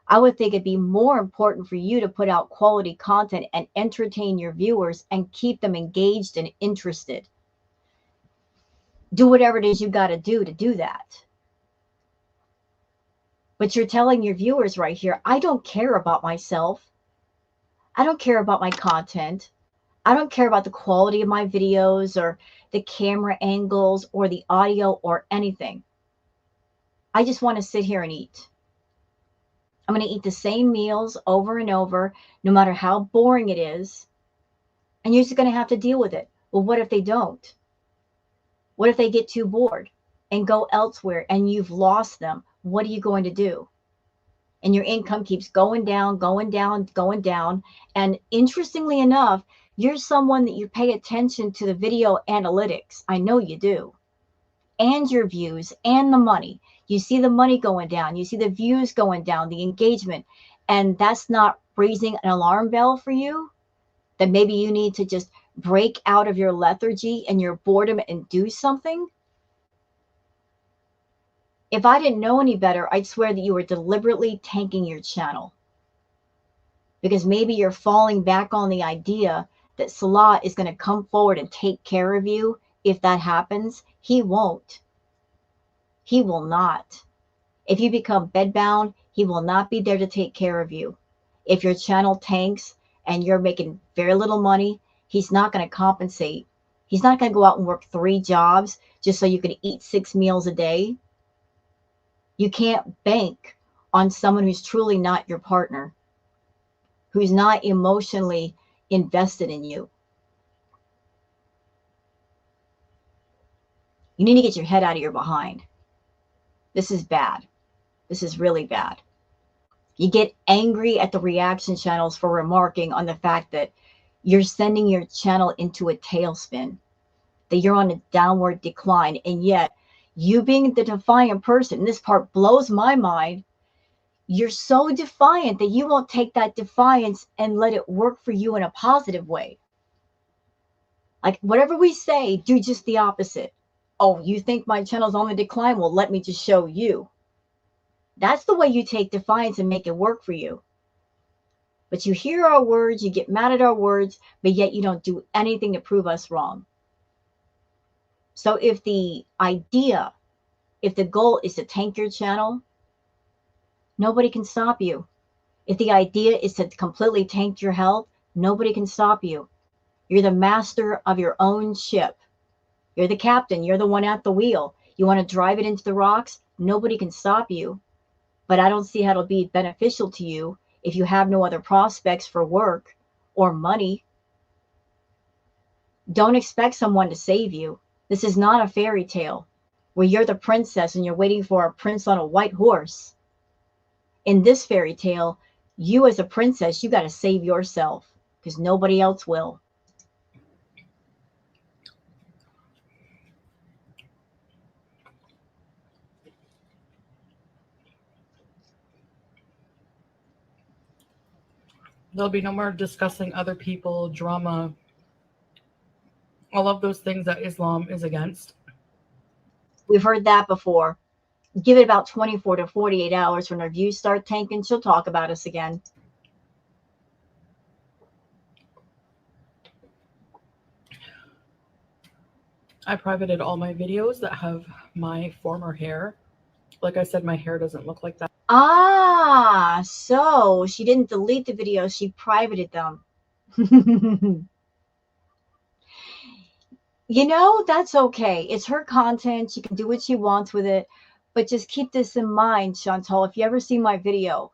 I would think it'd be more important for you to put out quality content and entertain your viewers and keep them engaged and interested. Do whatever it is you got to do that. But you're telling your viewers right here, I don't care about myself. I don't care about my content. I don't care about the quality of my videos or the camera angles or the audio or anything. I just want to sit here and eat. I'm going to eat the same meals over and over, no matter how boring it is. And you're just going to have to deal with it. Well, what if they don't? What if they get too bored and go elsewhere and you've lost them? What are you going to do? And your income keeps going down, going down, going down. And interestingly enough, you're someone that you pay attention to the video analytics. I know you do. And your views and the money. You see the money going down. You see the views going down, the engagement. And that's not raising an alarm bell for you? That maybe you need to just break out of your lethargy and your boredom and do something? If I didn't know any better, I'd swear that you were deliberately tanking your channel. Because maybe you're falling back on the idea that Salah is going to come forward and take care of you. If that happens, he won't. He will not. If you become bedbound, he will not be there to take care of you. If your channel tanks and you're making very little money, he's not going to compensate. He's not going to go out and work 3 jobs just so you can eat 6 meals a day. You can't bank on someone who's truly not your partner, who's not emotionally invested in you. You need to get your head out of your behind. This is bad. This is really bad. You get angry at the reaction channels for remarking on the fact that you're sending your channel into a tailspin, that you're on a downward decline, and yet you being the defiant person, this part blows my mind. You're so defiant that you won't take that defiance and let it work for you in a positive way. Like whatever we say, do just the opposite. Oh, you think my channel's on the decline? Well, let me just show you. That's the way you take defiance and make it work for you. But you hear our words, you get mad at our words, but yet you don't do anything to prove us wrong. So if the idea, if the goal is to tank your channel, nobody can stop you. If the idea is to completely tank your health, nobody can stop you. You're the master of your own ship. You're the captain. You're the one at the wheel. You want to drive it into the rocks? Nobody can stop you. But I don't see how it'll be beneficial to you if you have no other prospects for work or money. Don't expect someone to save you. This is not a fairy tale where you're the princess and you're waiting for a prince on a white horse. In this fairy tale, you as a princess, you got to save yourself because nobody else will. There'll be no more discussing other people, drama, all of those things that Islam is against. We've heard that before. Give it about 24 to 48 hours. When our views start tanking, she'll talk about us again. I privated all my videos that have my former hair. Like I said, my hair doesn't look like that. Ah, so she didn't delete the videos, she privated them. You know, that's okay. It's her content. She can do what she wants with it. But just keep this in mind, Chantal. If you ever see my video,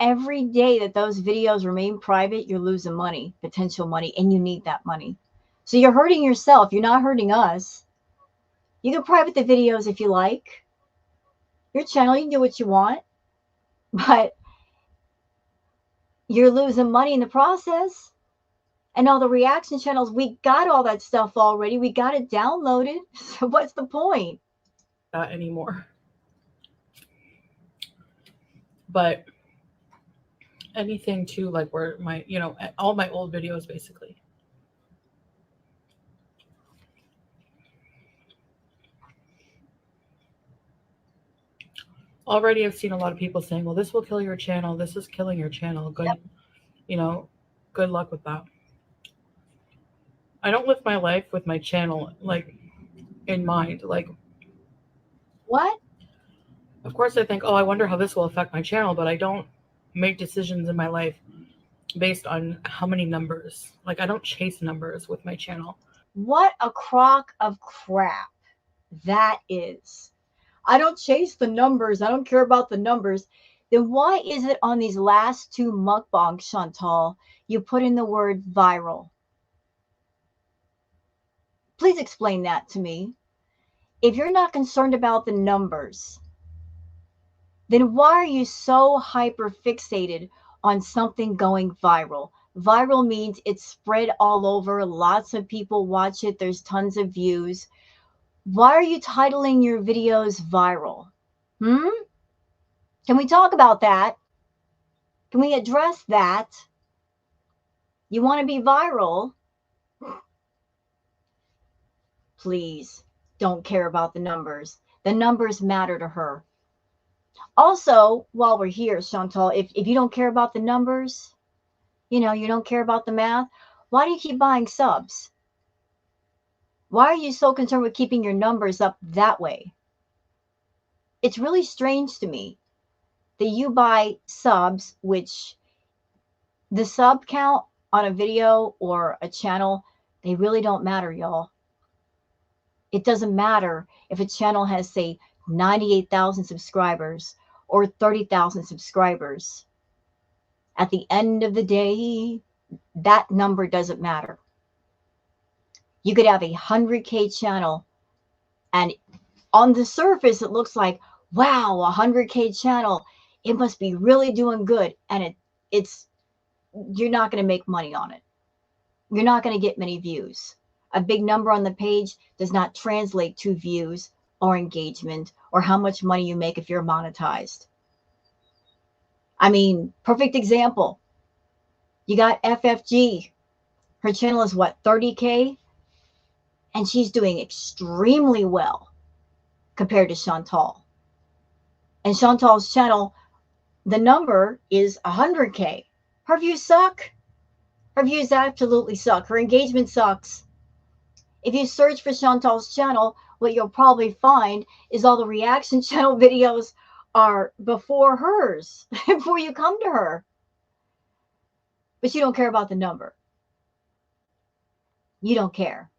every day that those videos remain private, you're losing money, potential money, and you need that money. So you're hurting yourself. You're not hurting us. You can private the videos if you like. Your channel, you can do what you want. But you're losing money in the process. And all the reaction channels, we got all that stuff already. We got it downloaded. So what's the point? Not anymore. But anything too, like where my, you know, all my old videos basically. Already I've seen a lot of people saying, well, this will kill your channel. This is killing your channel. Good, Yep. You know, good luck with that. I don't live my life with my channel like in mind. Like, What? of course I think, oh, I wonder how this will affect my channel, but I don't make decisions in my life based on how many numbers. Like, I don't chase numbers with my channel. What a crock of crap that is. I don't chase the numbers. I don't care about the numbers. Then why is it on these last two mukbangs, Chantal, you put in the word viral? Please explain that to me. If you're not concerned about the numbers, then why are you so hyper fixated on something going viral? Viral means it's spread all over. Lots of people watch it. There's tons of views. Why are you titling your videos viral? Can we talk about that? Can we address that? You want to be viral? Please don't care about the numbers. The numbers matter to her. Also, while we're here, Chantal, if you don't care about the numbers, you know, you don't care about the math, why do you keep buying subs? Why are you so concerned with keeping your numbers up that way? It's really strange to me that you buy subs, which the sub count on a video or a channel, they really don't matter, y'all. It doesn't matter if a channel has, say, 98,000 subscribers or 30,000 subscribers. At the end of the day, that number doesn't matter. You could have a 100K channel, and on the surface, it looks like, wow, a 100K channel, it must be really doing good. And you're not going to make money on it. You're not going to get many views. A big number on the page does not translate to views or engagement or how much money you make if you're monetized. I mean, perfect example. You got FFG. Her channel is what, 30K? And she's doing extremely well compared to Chantal. And Chantal's channel, the number is 100K. Her views suck. Her views absolutely suck. Her engagement sucks. If you search for Chantal's channel, what you'll probably find is all the reaction channel videos are before hers, before you come to her. But you don't care about the number. You don't care.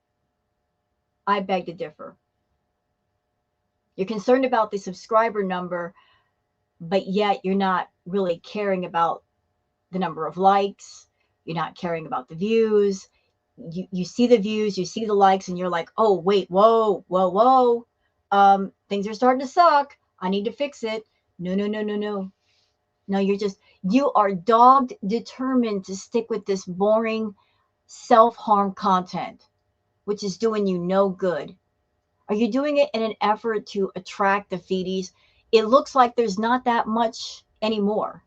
I beg to differ. You're concerned about the subscriber number, but yet you're not really caring about the number of likes. You're not caring about the views. You see the views, you see the likes, and you're like, oh, wait, whoa. Things are starting to suck. I need to fix it. No. No, you are dogged determined to stick with this boring self-harm content, which is doing you no good. Are you doing it in an effort to attract the feedies? It looks like there's not that much anymore.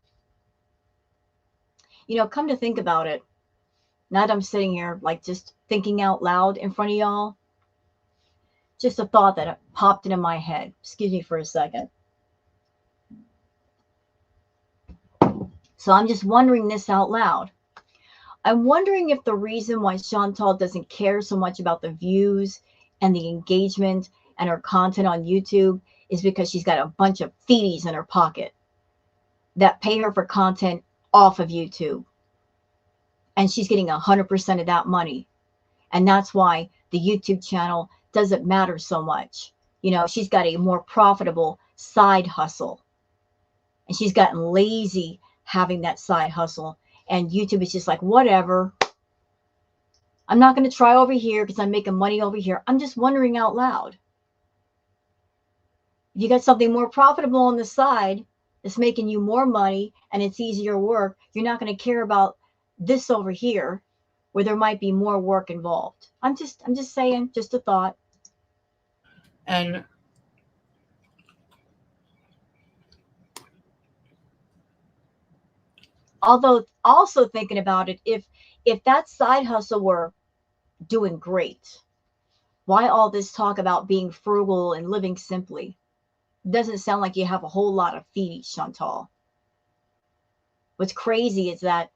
You know, come to think about it, now that I'm sitting here, like just thinking out loud in front of y'all, just a thought that popped into my head. Excuse me for a second. So I'm just wondering this out loud. I'm wondering if the reason why Chantal doesn't care so much about the views and the engagement and her content on YouTube is because she's got a bunch of feeties in her pocket that pay her for content off of YouTube. And she's getting 100% of that money. And that's why the YouTube channel doesn't matter so much. You know, she's got a more profitable side hustle. And she's gotten lazy having that side hustle. And YouTube is just like, whatever. I'm not going to try over here because I'm making money over here. I'm just wondering out loud. If you got something more profitable on the side that's making you more money and it's easier work, you're not going to care about this over here where there might be more work involved. I'm just saying, just a thought. And although also thinking about it, if that side hustle were doing great, why all this talk about being frugal and living simply? Doesn't sound like you have a whole lot of feet, Chantal. What's crazy is that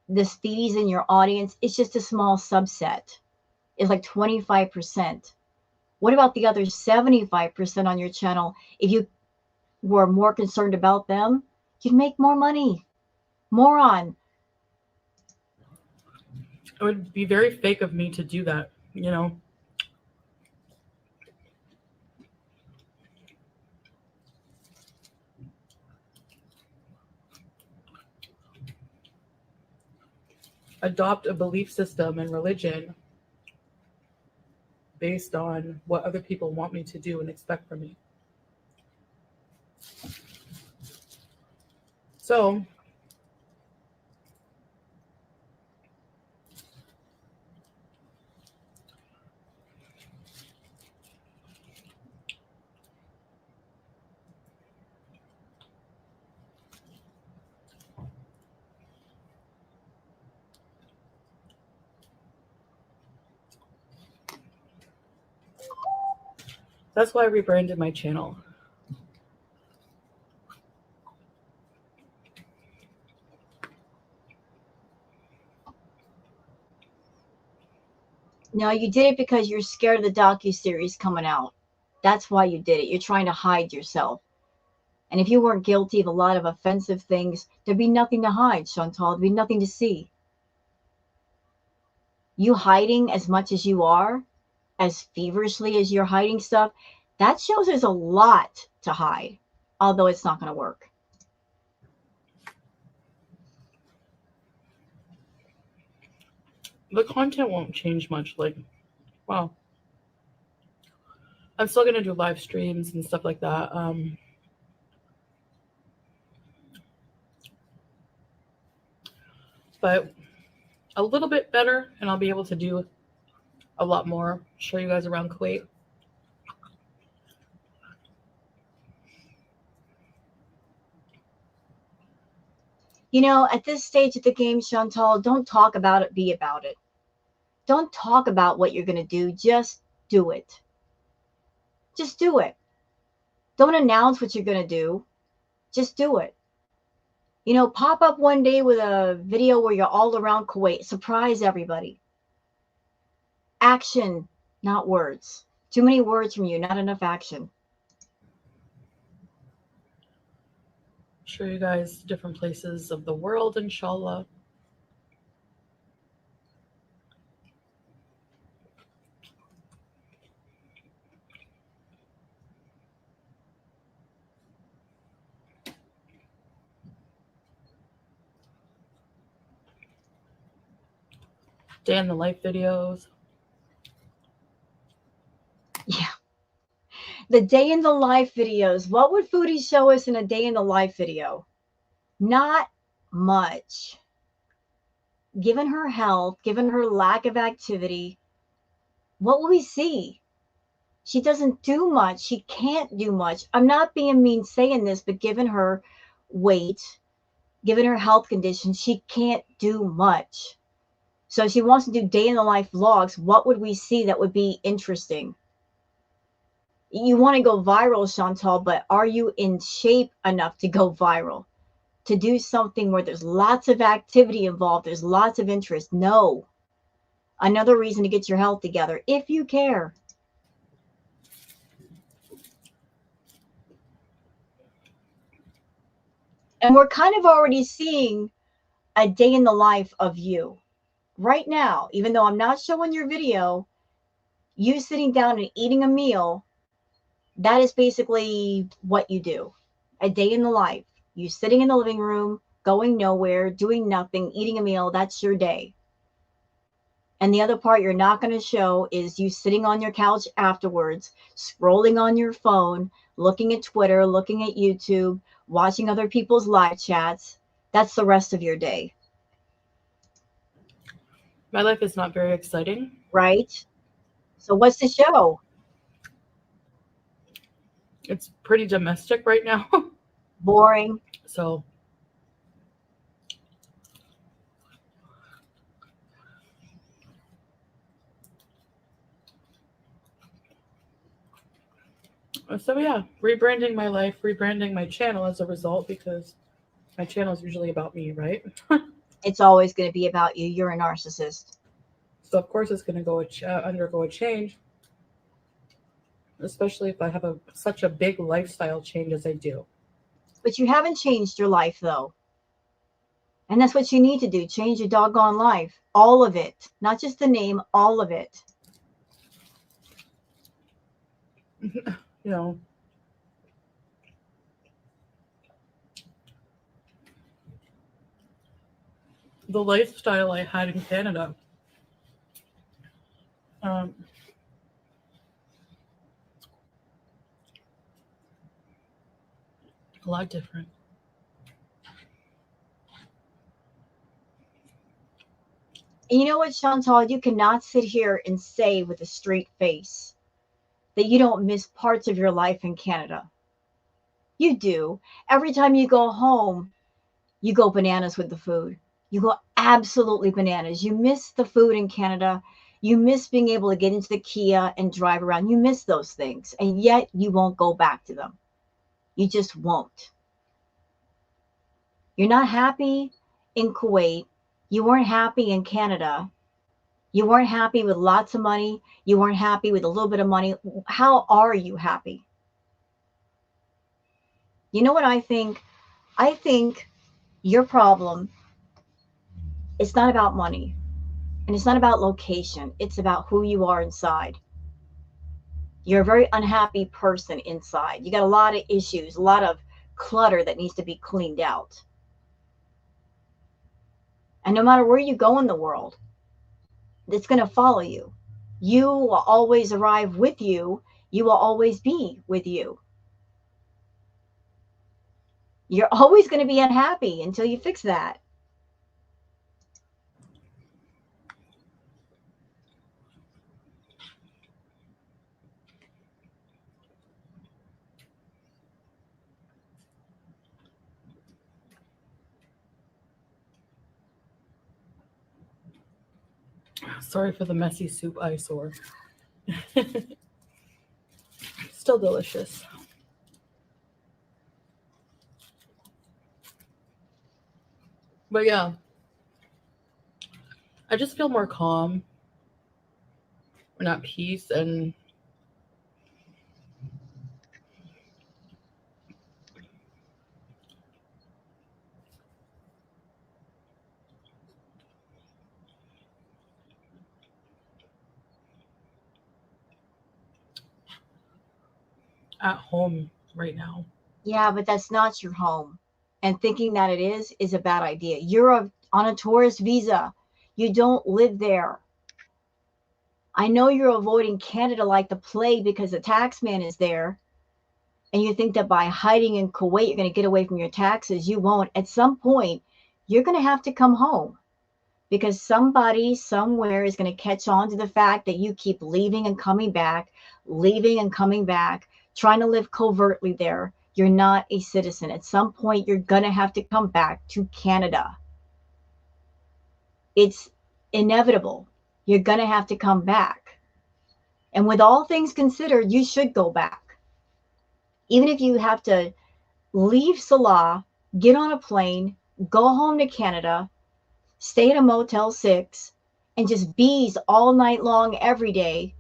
this fees in your audience, it's just a small subset. It's like 25%. What about the other 75% on your channel? If you were more concerned about them, you'd make more money. Moron. it would be very fake of me to do that, you know? Adopt a belief system and religion based on what other people want me to do and expect from me. So that's why I rebranded my channel. No, you did it because you're scared of the docuseries coming out. That's why you did it. You're trying to hide yourself. And if you weren't guilty of a lot of offensive things, there'd be nothing to hide, Chantal. There'd be nothing to see. You hiding as much as you are, as feverishly as you're hiding stuff, that shows there's a lot to hide, although it's not going to work. The content won't change much. Like, wow. I'm still going to do live streams and stuff like that. But a little bit better, and I'll be able to do a lot more, show you guys around Kuwait. You know, at this stage of the game, Chantal, don't talk about it, be about it. Don't talk about what you're going to do. Just do it. Just do it. Don't announce what you're going to do. Just do it. You know, pop up one day with a video where you're all around Kuwait. Surprise everybody. Action, not words. Too many words from you, not enough action. Show you guys different places of the world, inshallah. Day in the life videos. Yeah. The day in the life videos. What would Foodie show us in a day in the life video? Not much. Given her health, given her lack of activity, what will we see? She doesn't do much. She can't do much. I'm not being mean saying this, but given her weight, Given her health condition, she can't do much. So she wants to do day in the life vlogs. What would we see that would be interesting? You want to go viral, Chantal, but are you in shape enough to go viral? To do something where there's lots of activity involved, there's lots of interest? No. Another reason to get your health together, if you care. And we're kind of already seeing a day in the life of you right now, even though I'm not showing your video, you sitting down and eating a meal, that is basically what you do. A day in the life. You sitting in the living room, going nowhere, doing nothing, eating a meal, that's your day. And the other part you're not going to show is you sitting on your couch afterwards, scrolling on your phone, looking at Twitter, looking at YouTube, watching other people's live chats. That's the rest of your day. My life is not very exciting. Right? So what's the show? It's pretty domestic right now. Boring. So yeah, rebranding my life, rebranding my channel as a result, because my channel is usually about me, right? It's always going to be about you. You're a narcissist. So of course it's going to go undergo a change, especially if I have such a big lifestyle change as I do. But you haven't changed your life, though. And that's what you need to do. Change your doggone life. All of it. Not just the name, all of it. You know, the lifestyle I had in Canada, a lot different. And you know what, Chantal? You cannot sit here and say with a straight face that you don't miss parts of your life in Canada. You do. Every time you go home, you go bananas with the food. You go absolutely bananas. You miss the food in Canada. You miss being able to get into the Kia and drive around. You miss those things. And yet you won't go back to them. You just won't. You're not happy in Kuwait. You weren't happy in Canada. You weren't happy with lots of money. You weren't happy with a little bit of money. How are you happy? You know what I think? I think your problem, it's not about money and it's not about location. It's about who you are inside. You're a very unhappy person inside. You got a lot of issues, a lot of clutter that needs to be cleaned out. And no matter where you go in the world, it's going to follow you. You will always arrive with you. You will always be with you. You're always going to be unhappy until you fix that. Sorry for the messy soup eyesore. Still delicious. But yeah, I just feel more calm and at peace, and at home right now. Yeah, but that's not your home. And thinking that it is a bad idea. You're on a tourist visa. You don't live there. I know you're avoiding Canada like the plague because the tax man is there. And you think that by hiding in Kuwait, you're going to get away from your taxes. You won't. At some point, you're going to have to come home because somebody somewhere is going to catch on to the fact that you keep leaving and coming back, trying to live covertly there. You're not a citizen. At some point, you're going to have to come back to Canada. It's inevitable. You're going to have to come back. And with all things considered, you should go back. Even if you have to leave Salah, get on a plane, go home to Canada, stay at a Motel 6, and just bees all night long every day,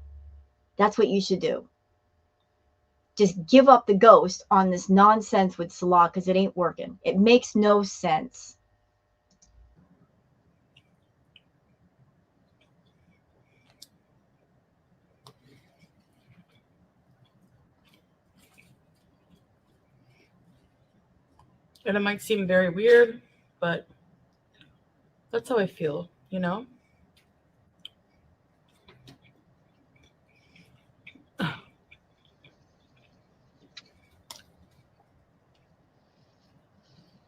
that's what you should do. Just give up the ghost on this nonsense with Salah because it ain't working. It makes no sense. And it might seem very weird, but that's how I feel, you know?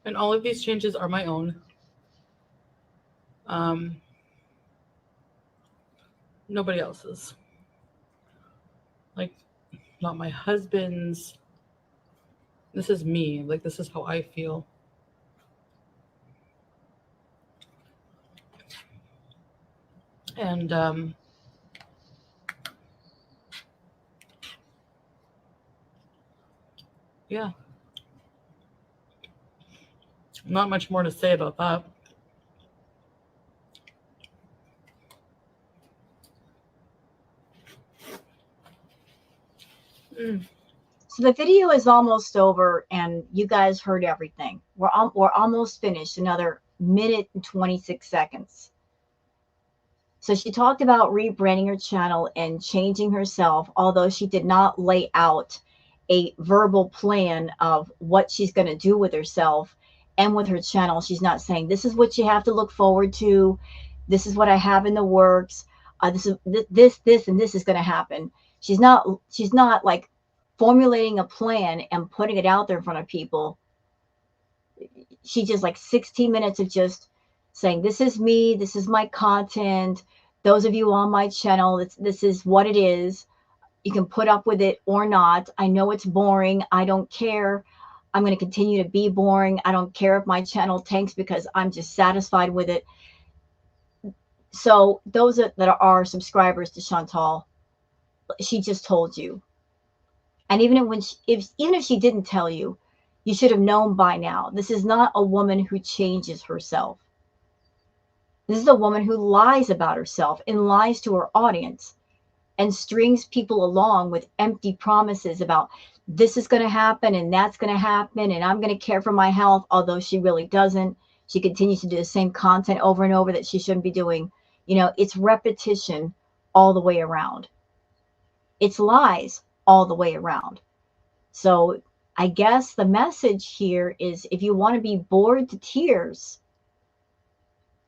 And all of these changes are my own. Nobody else's. Like, not my husband's. This is me. Like, this is how I feel. And yeah. Not much more to say about that. So the video is almost over, and you guys heard everything. We're almost finished. Another minute and 26 seconds. So she talked about rebranding her channel and changing herself, although she did not lay out a verbal plan of what she's going to do with herself and with her channel. She's not saying, this is what you have to look forward to. This is what I have in the works. This and this is going to happen. She's not like formulating a plan and putting it out there in front of people. She just like 16 minutes of just saying, this is me, this is my content. Those of you on my channel, this is what it is. You can put up with it or not. I know it's boring. I don't care. I'm going to continue to be boring. I don't care if my channel tanks because I'm just satisfied with it. So those that are subscribers to Chantal, she just told you. And even if she didn't tell you, you should have known by now. This is not a woman who changes herself. This is a woman who lies about herself and lies to her audience and strings people along with empty promises about this is going to happen and that's going to happen and I'm going to care for my health, although she really doesn't. She continues to do the same content over and over that she shouldn't be doing. You know, it's repetition all the way around. It's lies all the way around. So I guess the message here is, if you want to be bored to tears,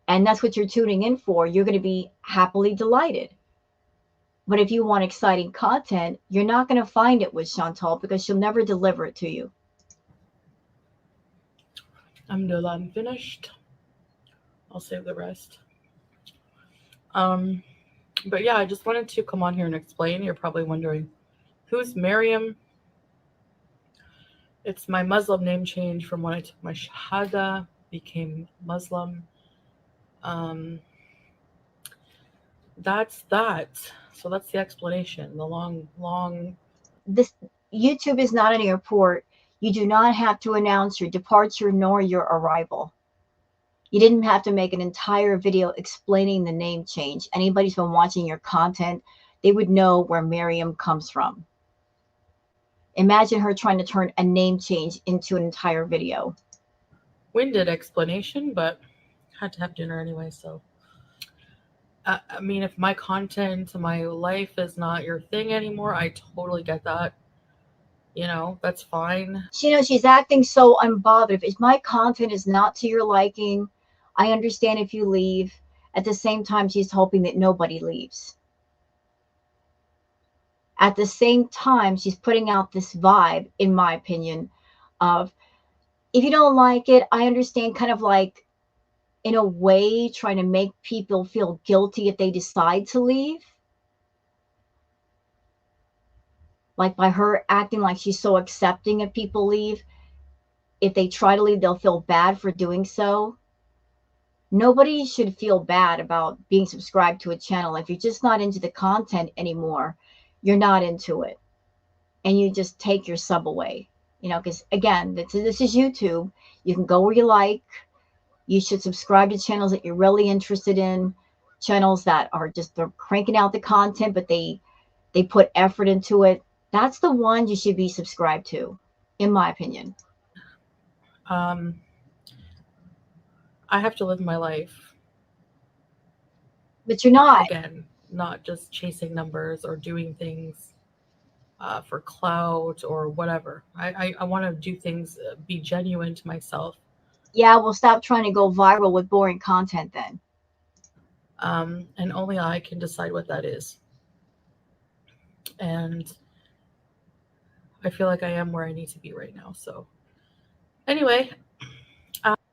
and that's what you're tuning in for, you're going to be happily delighted. But if you want exciting content, you're not going to find it with Chantal because she'll never deliver it to you. I'm done. Finished. I'll save the rest. But yeah, I just wanted to come on here and explain. You're probably wondering, who's Miriam? It's my Muslim name change from when I took my Shahada, became Muslim. That's that. So that's the explanation. The long. This YouTube is not an airport. You do not have to announce your departure nor your arrival. You didn't have to make an entire video explaining the name change. Anybody who's been watching your content, they would know where Miriam comes from. Imagine her trying to turn a name change into an entire video. Winded explanation, but had to have dinner anyway, so. I mean, if my content, my life is not your thing anymore, I totally get that. You know, that's fine. You know, she's acting so unbothered. If my content is not to your liking, I understand if you leave. At the same time, she's hoping that nobody leaves. At the same time, she's putting out this vibe, in my opinion, of, if you don't like it, I understand, kind of like, in a way, trying to make people feel guilty if they decide to leave. like by her acting like she's so accepting if people leave. If they try to leave, they'll feel bad for doing so. Nobody should feel bad about being subscribed to a channel. If you're just not into the content anymore, you're not into it. And you just take your sub away. You know, because again, this is YouTube. You can go where you like. You should subscribe to channels that you're really interested in, channels that are just, they're cranking out the content, but they put effort into it. That's the one you should be subscribed to, in my opinion. I have to live my life. But you're not. Again, not just chasing numbers or doing things for clout or whatever. I want to do things, be genuine to myself. Yeah, well, stop trying to go viral with boring content then. And only I can decide what that is. And I feel like I am where I need to be right now. So anyway.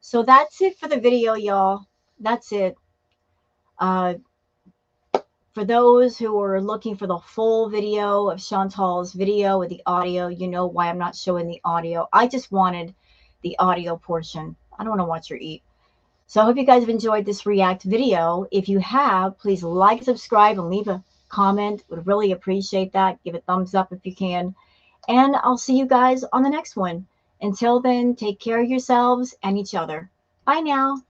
So that's it for the video, y'all. That's it. For those who are looking for the full video of Chantal's video with the audio, you know why I'm not showing the audio. I just wanted the audio portion. I don't want to watch her eat. So I hope you guys have enjoyed this react video. If you have, please like, subscribe, and leave a comment. Would really appreciate that. Give a thumbs up if you can. And I'll see you guys on the next one. Until then, take care of yourselves and each other. Bye now.